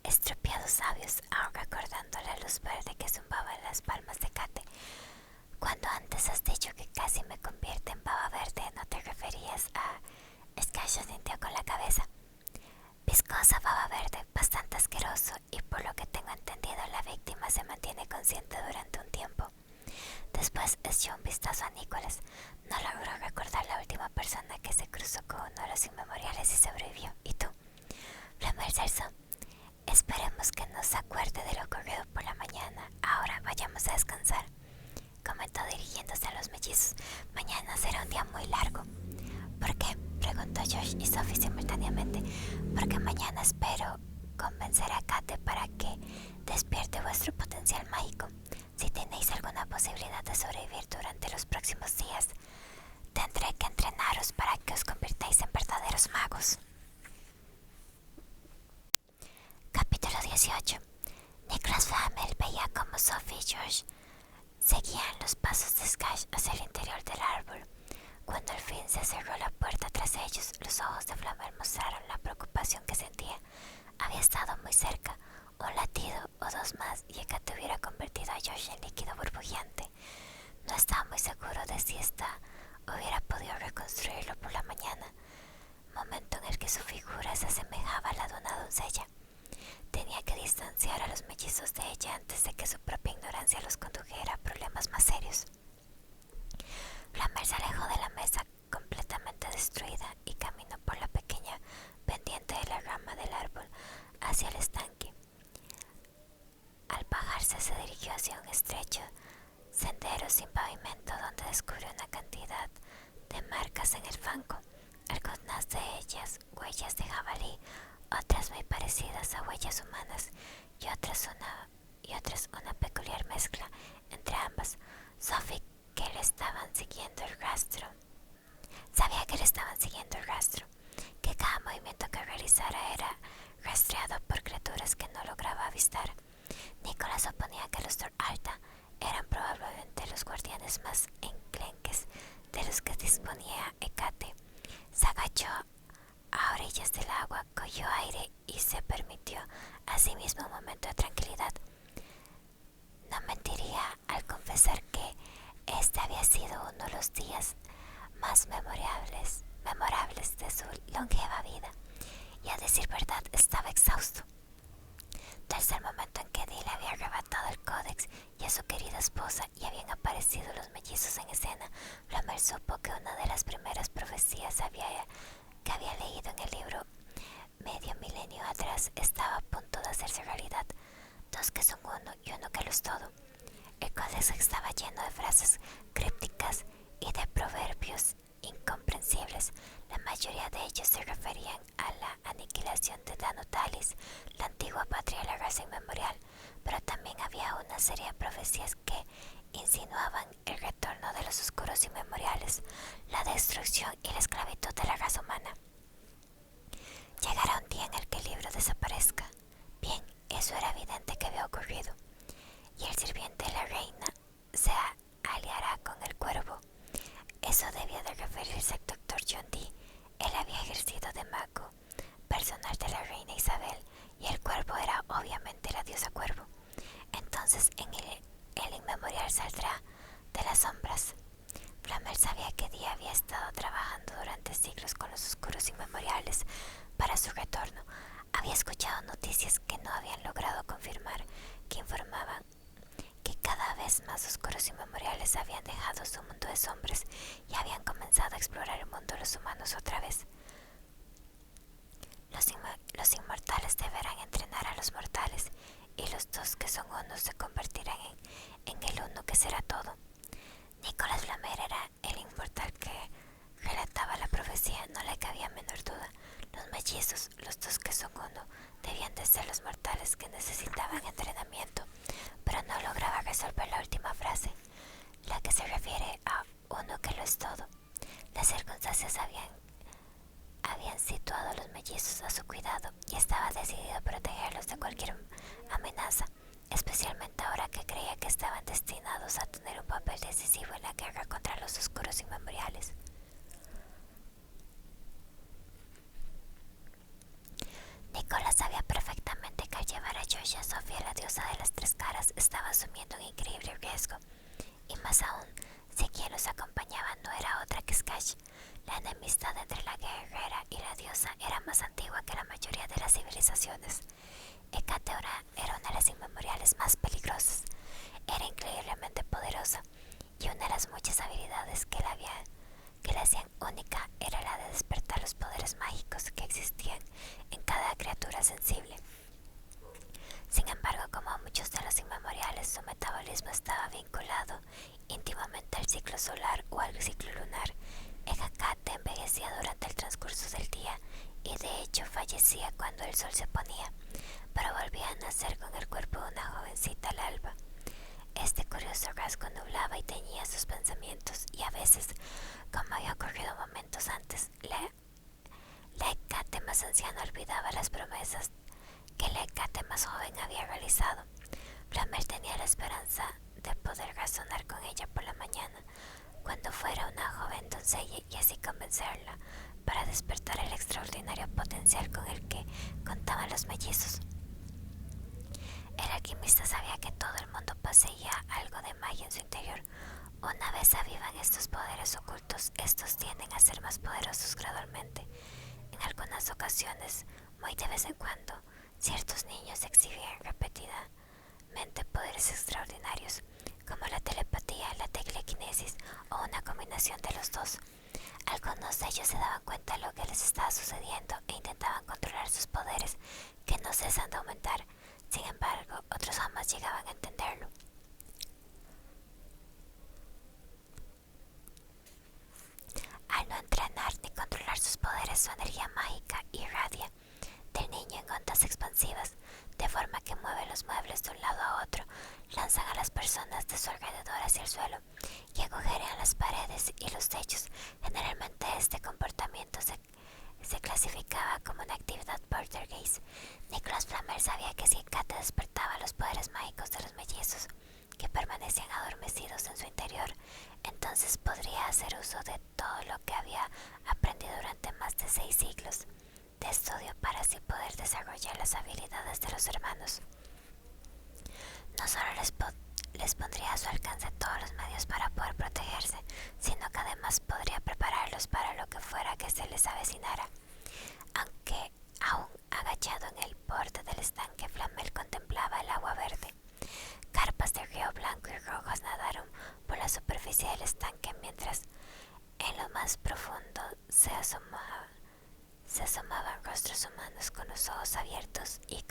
estropeados labios, aún recordando la luz verde que zumbaba en las palmas de Kate. Cuando antes has dicho que casi me convierte en baba verde, ¿no te referías a...? Skash asintió con la cabeza. Viscosa baba verde, bastante asqueroso, y por lo que tengo entendido, la víctima se mantiene consciente durante un tiempo. Después echó un vistazo a Nicholas. No logró recordar la última persona que se cruzó con uno de los inmemoriales y sobrevivió. ¿Y tú? Flamel se alzó. Esperemos que no se acuerde de lo ocurrido por la mañana. Ahora vayamos a descansar, comentó dirigiéndose a los mellizos. Mañana será un día muy largo. ¿Por qué?, preguntó Josh y Sophie simultáneamente. Porque mañana espero convencer a Kate para que despierte vuestro potencial mágico. Si tenéis alguna posibilidad de sobrevivir durante los próximos días, tendré que entrenaros para que os convirtáis en verdaderos magos. Capítulo 18. Nicholas Flamel veía como Sophie y Josh seguían los pasos de Skash hacia el interior del árbol. Cuando al fin se cerró la puerta tras ellos, los ojos de Flamel mostraron la preocupación que sentía. Había estado muy cerca. Un latido o dos más y Kate hubiera convertido a Josh en líquido burbujeante. No estaba muy seguro de si ésta hubiera podido reconstruirlo por la mañana, momento en el que su figura se asemejaba a la de una doncella. Tenía que distanciar a los mellizos de ella antes de que su propia ignorancia los condujera a problemas más serios. Flamel se alejó de la mesa completamente destruida y caminó por la pequeña pendiente de la rama del árbol hacia el estanque. Al bajarse se dirigió hacia un estrecho sendero sin pavimento donde descubrió una cantidad de marcas en el fango, algunas de ellas huellas de jabalí, otras muy parecidas a huellas humanas y otras una peculiar mezcla entre ambas. Sophie sabía que le estaban siguiendo el rastro, que cada movimiento que realizara era rastreado por criaturas que no lograba avistar. Nicholas suponía que los Alta eran probablemente los guardianes más enclenques de los que disponía Hecate. Se agachó a orillas del agua, cogió aire y se permitió a sí mismo un momento de tranquilidad. No mentiría al confesar que este había sido uno de los días más memorables de su longeva vida, y a decir verdad estaba exhausto. Desde el momento en que Dee le había arrebatado el códex y a su querida esposa y habían aparecido los mellizos en escena, Flamel supo que una de las primeras profecías que había leído en el libro medio milenio atrás estaba a punto de hacerse realidad. Dos que son uno y uno que lo es todo. El códex estaba lleno de frases crípticas y de proverbios incomprensibles. La mayoría de ellos se referían a la aniquilación de Danutalis, la antigua patria de la raza inmemorial, pero también había una serie de profecías que insinuaban el retorno de los oscuros inmemoriales, la destrucción y la esclavitud de la raza humana. Llegará un día en el que el libro desaparezca. Bien, eso era evidente que había ocurrido, y el sirviente de la reina se aliará con el cuervo. Eso debía de referirse al doctor John Dee. Él había ejercido de mago personal de la reina Isabel, y el cuervo era obviamente la diosa cuervo. Entonces el inmemorial saldrá de las sombras. Flamel sabía que Dee había estado trabajando durante siglos con los oscuros inmemoriales para su retorno. Había escuchado noticias que no habían logrado confirmar, que informaban inmortales habían dejado su mundo de sombras y habían comenzado a explorar el mundo de los humanos otra vez. Los inmortales deberán entrenar a los mortales, y los dos que son uno se convertirán en el uno que será todo. Nicolas Flamel era el inmortal que relataba la profecía, no le cabía menor duda. Los mellizos, los dos que son uno, debían de ser los mortales que necesitaban entrenamiento, pero no lograba resolver la última frase, la que se refiere a uno que lo es todo. Las circunstancias habían situado a los mellizos a su cuidado y estaba decidido a protegerlos de cualquier amenaza, especialmente ahora que creía que estaban destinados a tener un papel decisivo en la guerra contra los oscuros inmemoriales. Nicolás sabía perfectamente que al llevar a Georgia Sofía, la diosa de las tres caras, estaba asumiendo un increíble riesgo, y más aún si quien los acompañaba no era otra que Skash. La enemistad entre la guerrera y la diosa era más antigua que la mayoría de las civilizaciones. Hecateora era una de las inmemoriales más peligrosas. Era increíblemente poderosa, y una de las muchas habilidades que la hacían única era la de despertar los poderes mágicos que existían en cada criatura sensible. Sin embargo, como muchos de los inmemoriales, su metabolismo estaba vinculado íntimamente al ciclo solar o al ciclo lunar. Hecate envejecía durante el transcurso del día y de hecho fallecía cuando el sol se ponía, pero volvía a nacer con el cuerpo de una jovencita al alba. Este curioso rasgo nublaba y teñía sus pensamientos, y a veces, como había ocurrido momentos antes, la Hecate más anciana olvidaba las promesas que la Hecate más joven había realizado. Flamel tenía la esperanza de poder razonar con ella por la mañana, cuando fuera una joven doncella, y así convencerla para despertar el extraordinario potencial con el que contaban los mellizos. El alquimista sabía que todo el mundo poseía algo de magia en su interior. Una vez avivan estos poderes ocultos, estos tienden a ser más poderosos gradualmente. En algunas ocasiones, muy de vez en cuando, ciertos niños exhibían repetidamente poderes extraordinarios, como la telepatía, la telequinesis o una combinación de los dos. Algunos de ellos se daban cuenta de lo que les estaba sucediendo e intentaban controlar sus poderes, que no cesan de aumentar. Sin embargo, otros jamás llegaban a entenderlo. Al no entrenar ni controlar sus poderes, su energía mágica irradia del niño en ondas expansivas, de forma que mueve los muebles de un lado a otro, lanzan a las personas de su alrededor hacia el suelo y agujerean las paredes y los techos. Generalmente este comportamiento se clasificaba como una actividad poltergeist. Nicolas Flamel sabía que si Hecate despertaba los poderes mágicos de los mellizos, que permanecían adormecidos en su interior, entonces podría hacer uso de todo lo que había aprendido durante más de 6 siglos de estudio para así poder desarrollar las habilidades de los hermanos. No solo les pondría a su alcance todos los medios para poder protegerse, sino que además podría prepararlos para lo que fuera que se les avecinara. Aunque aún agachado en el borde del estanque, Flamel contemplaba el agua verde. Carpas de río blanco y rojos nadaron por la superficie del estanque, mientras en lo más profundo se asomaban rostros humanos con los ojos abiertos y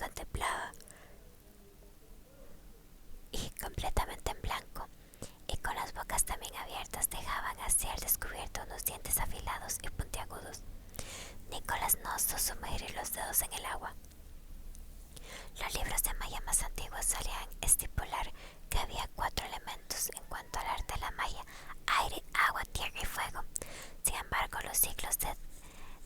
completamente en blanco, y con las bocas también abiertas dejaban hacia el descubierto unos dientes afilados y puntiagudos. Nicolás no osó sumergir los dedos en el agua. Los libros de magia más antiguos solían estipular que había 4 elementos en cuanto al arte de la magia: aire, agua, tierra y fuego. Sin embargo, los ciclos de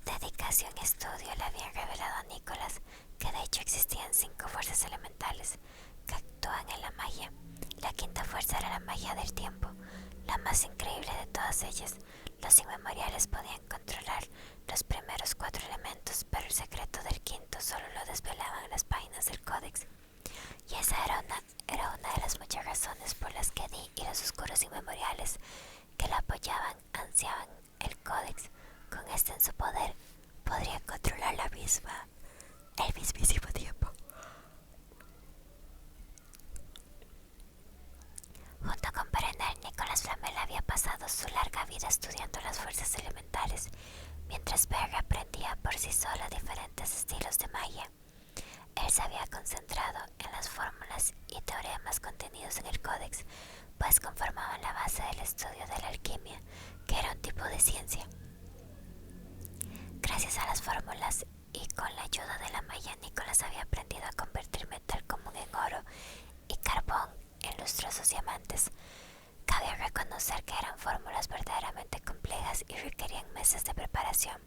dedicación y estudio le habían revelado a Nicolás que de hecho existían 5 fuerzas elementales que actúan en la magia. La quinta fuerza era la magia del tiempo, la más increíble de todas ellas. Los inmemoriales podían controlar los primeros 4 elementos, pero el secreto del quinto solo lo desvelaban las páginas del códex. Y esa era una de las muchas razones por las que Dee y los oscuros inmemoriales que la apoyaban ansiaban el códex. Con este en su poder, podría controlar el mismísimo tiempo. Junto con Perenel, Nicolas Flamel teoremas contenidos en el Codex, pues conformaban la base del estudio de la alquimia, que era un tipo de ciencia. Gracias a las fórmulas y con la ayuda de la malla, Nicolás había aprendido a convertir metal común en oro y carbón en lustrosos diamantes. Cabía reconocer que eran fórmulas verdaderamente complejas y requerían meses de preparación,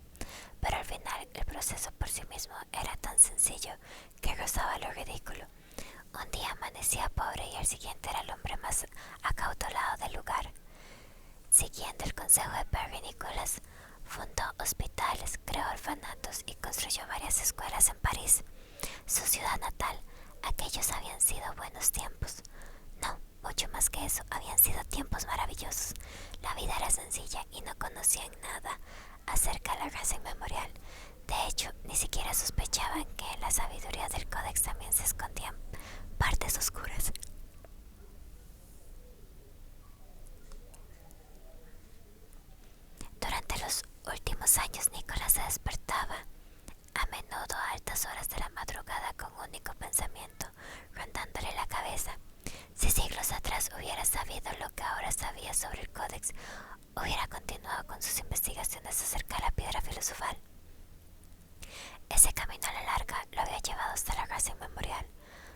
pero al final el proceso por sí mismo era tan sencillo que rozaba lo ridículo. Un día amanecía pobre y al siguiente era el hombre más acaudalado del lugar. Siguiendo el consejo de Perry, Nicholas fundó hospitales, creó orfanatos y construyó varias escuelas en París, su ciudad natal. Aquellos habían sido buenos tiempos. No, mucho más que eso, habían sido tiempos maravillosos. La vida era sencilla y no conocían nada acerca de la raza inmemorial. De hecho, ni siquiera sospechaban que en la sabiduría del Códex también se escondían partes oscuras. Durante los últimos años, Nicolás se despertaba a menudo a altas horas de la madrugada con un único pensamiento rondándole la cabeza. Si siglos atrás hubiera sabido lo que ahora sabía sobre el Códex, hubiera continuado con sus investigaciones acerca de la piedra filosofal. Ese camino a la larga lo había llevado hasta la raza inmemorial,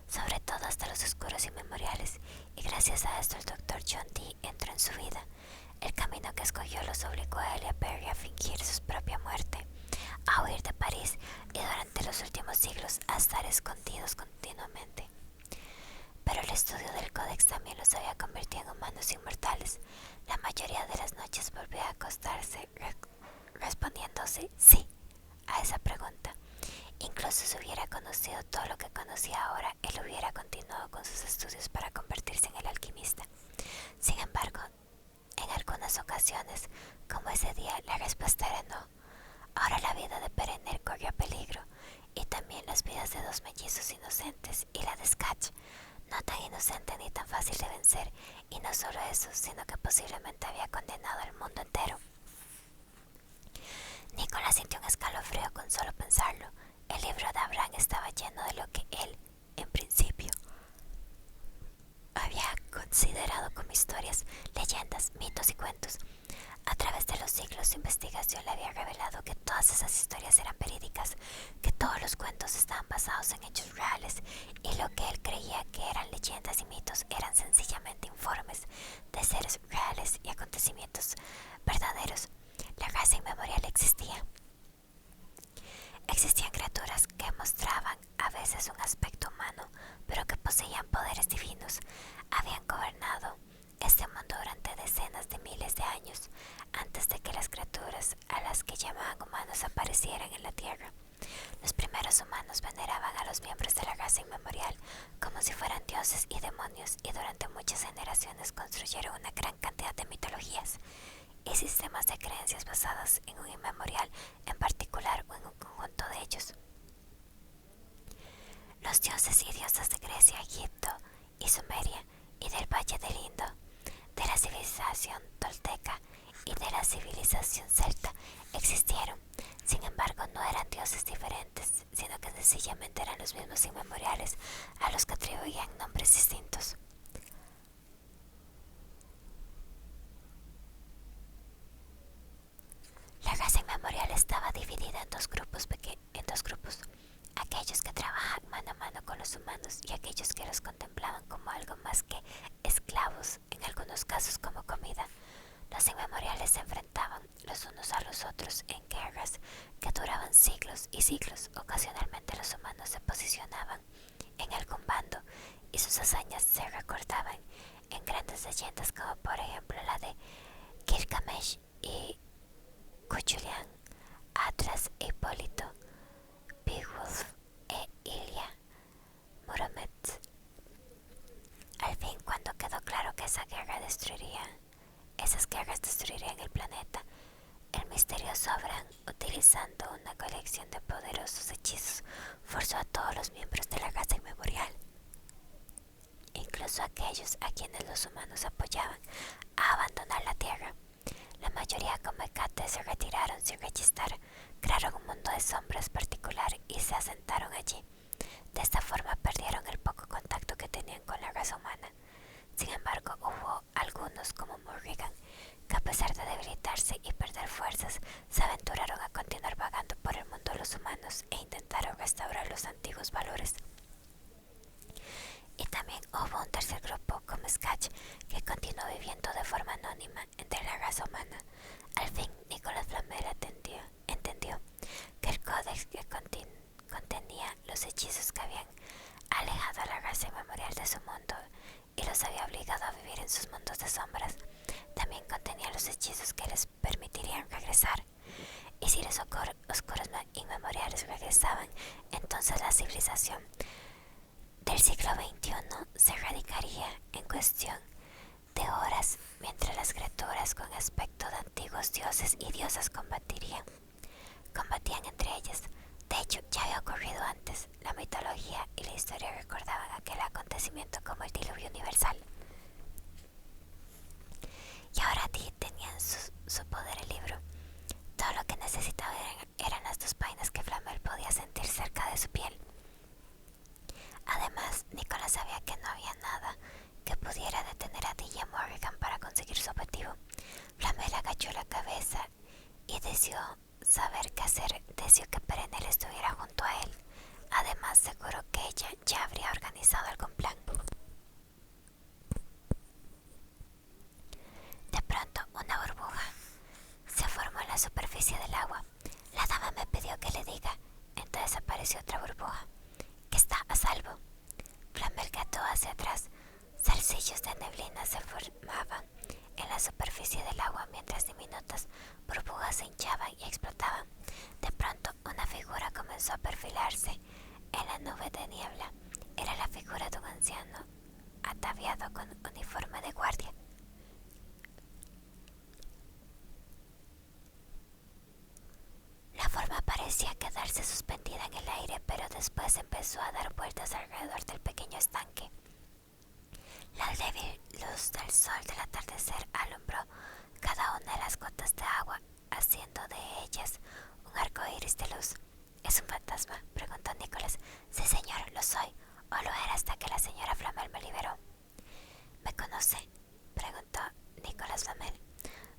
sobre todo hasta los oscuros inmemoriales, y gracias a esto el Dr. John Dee entró en su vida. El camino que escogió los obligó a él y a Perry a fingir su propia muerte, a huir de París y durante los últimos siglos a estar escondidos continuamente. Pero el estudio del Códex también los había convertido en humanos inmortales. La mayoría de las noches volvía a acostarse respondiéndose sí a esa pregunta. Incluso si hubiera conocido todo lo que conocía ahora, él hubiera continuado con sus estudios para convertirse en el alquimista. Sin embargo, en algunas ocasiones, como ese día, la respuesta era no. Ahora la vida de Perenner corría peligro, y también las vidas de dos mellizos inocentes y la de Scatch, no tan inocente ni tan fácil de vencer, y no solo eso, sino que posiblemente había condenado al mundo entero. Nicolás sintió un escalofrío con solo pensarlo. El libro de Abraham estaba lleno de lo que él, en principio, había considerado como historias, leyendas, mitos y cuentos. A través de los siglos su investigación le había revelado que todas esas historias eran verídicas, que todos los cuentos estaban basados en hechos reales, y lo que él creía que eran leyendas y mitos eran sencillamente informes de seres reales y acontecimientos verdaderos. La raza inmemorial existía. Existían criaturas que mostraban a veces un aspecto humano, pero que poseían poderes divinos. Habían gobernado este mundo durante decenas de miles de años, antes de que las criaturas a las que llamaban humanos aparecieran en la Tierra. Los primeros humanos veneraban a los miembros de la raza inmemorial como si fueran dioses y demonios, y durante muchas generaciones construyeron una gran cantidad de mitologías y sistemas de creencias basados en un inmemorial en particular o en un conjunto de ellos. Los dioses y diosas de Grecia, Egipto y Sumeria, y del Valle del Indo, de la civilización tolteca y de la civilización celta existieron. Sin embargo, no eran dioses diferentes, sino que sencillamente eran los mismos inmemoriales a los que atribuían nombres distintos. La raza inmemorial estaba dividida en dos grupos, aquellos que trabajaban mano a mano con los humanos y aquellos que los contemplaban como algo más que esclavos, en algunos casos como comida. Los inmemoriales se enfrentaban los unos a los otros en guerras que duraban siglos y siglos. Ocasionalmente los humanos se posicionaban en algún bando y sus hazañas se recordaban en grandes leyendas, como por ejemplo la de Gilgamesh y Cuchulain, Atlas e Hipólito, Beowulf e Ilia, Muramet. Al fin, cuando quedó claro que esas guerras destruirían el planeta, el misterioso Abraham, utilizando una colección de poderosos hechizos, forzó a todos los miembros de la raza inmemorial, incluso aquellos a quienes los humanos apoyaban, a abandonar la Tierra. La mayoría, como Hécate, se retiraron sin rechistar, crearon un mundo de sombras particular y se asentaron allí. De esta forma perdieron el poco contacto que tenían con la raza humana. Sin embargo, hubo algunos como Morrigan que, a pesar de debilitarse y perder fuerzas, se aventuraron a continuar vagando por el mundo de los humanos e intentaron restaurar los antiguos valores. Y también hubo un tercer grupo, como Sketch, que continuó viviendo de forma anónima entre la raza humana. Al fin, Nicolas Flamel entendió que el códex que contenía los hechizos que habían alejado a la raza inmemorial de su mundo y los había obligado a vivir en sus mundos de sombras, también contenía los hechizos que les permitirían regresar. Y si los oscuros inmemoriales regresaban, entonces la civilización del siglo XXI se erradicaría en cuestión de horas, mientras las criaturas con aspecto de antiguos dioses y diosas combatían entre ellas. De hecho, ya había ocurrido antes. La mitología y la historia recordaban aquel acontecimiento como el diluvio universal. Y ahora Dee tenía en su poder el libro. Todo lo que necesitaba eran las 2 páginas que Flamel podía sentir cerca de su piel. Además, Nicolas sabía que no había nada que pudiera detener a Dee y a Morrigan para conseguir su objetivo. Flamel agachó la cabeza y deseó saber qué hacer. Deseó que Perenelle estuviera junto a él. Además, seguro que ella ya habría organizado algún plan. De pronto, una burbuja se formó en la superficie del agua. La dama me pidió que le diga. Entonces apareció otra burbuja. Que está a salvo. Flamel gateó hacia atrás. Zarcillos de neblina se formaban en la superficie del agua mientras diminutas burbujas se hinchaban y explotaban. De pronto, una figura comenzó a perfilarse en la nube de niebla. Era la figura de un anciano ataviado con uniforme de guardia. La forma parecía quedarse suspendida en el aire, pero después empezó a dar vueltas alrededor del pequeño estanque. La débil luz del sol del atardecer alumbró cada una de las gotas de agua, haciendo de ellas un arco iris de luz. ¿Es un fantasma?, preguntó Nicolas. Sí, señor, lo soy, o lo era hasta que la señora Flamel me liberó. ¿Me conoce?, preguntó Nicolas Flamel.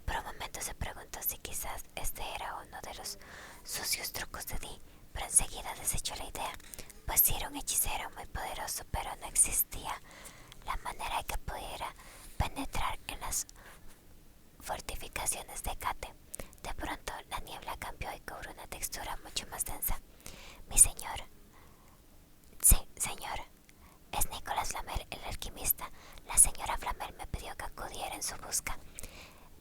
Por un momento se preguntó si quizás este era uno de los sucios trucos de Dee, pero enseguida desechó la idea, pues sí era un hechicero muy poderoso, pero no existía la manera de que pudiera penetrar en las fortificaciones de Cate. De pronto la niebla cambió y cobró una textura mucho más densa. Mi señor. Sí, señor. Es Nicolas Flamel, el alquimista. La señora Flamel me pidió que acudiera en su busca.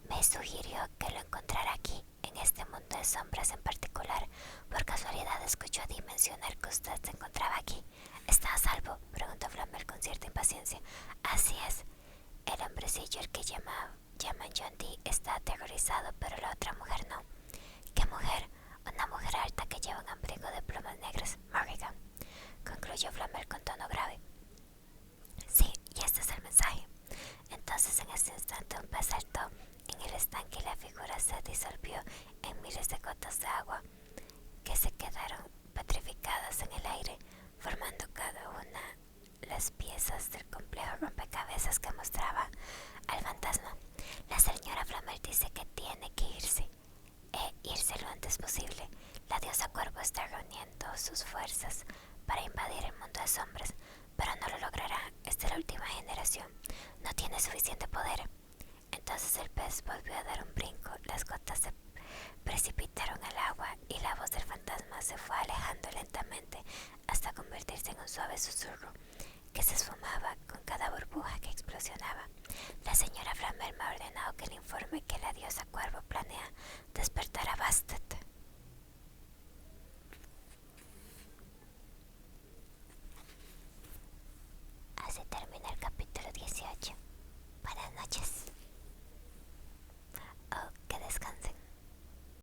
Me sugirió que lo encontrara aquí, en este mundo de sombras en particular. Por casualidad escuchó a Dee mencionar que usted se encontraba aquí. ¿Está a salvo?, preguntó Flamel con cierta impaciencia. Así es. El hombrecillo al que llaman John Dee está aterrorizado, pero la otra mujer no. ¿Qué mujer? Una mujer alta que lleva un abrigo de plumas negras. Morrigan, concluyó Flamel con tono grave. Sí, y este es el mensaje. Entonces, en ese instante, un pez saltó en el estanque y la figura se disolvió en miles de gotas de agua que se quedaron petrificadas en el aire, formando cada una las piezas del complejo rompecabezas que mostraba al fantasma. La señora Flamel dice que tiene que irse, irse lo antes posible. La diosa Cuervo está reuniendo sus fuerzas para invadir el mundo de sombras, pero no lo logrará. Es de la última generación. No tiene suficiente poder. Entonces el pez volvió a dar un brinco. Las gotas se precipitaron al agua y la voz del fantasma se fue alejando lentamente hasta convertirse en un suave susurro.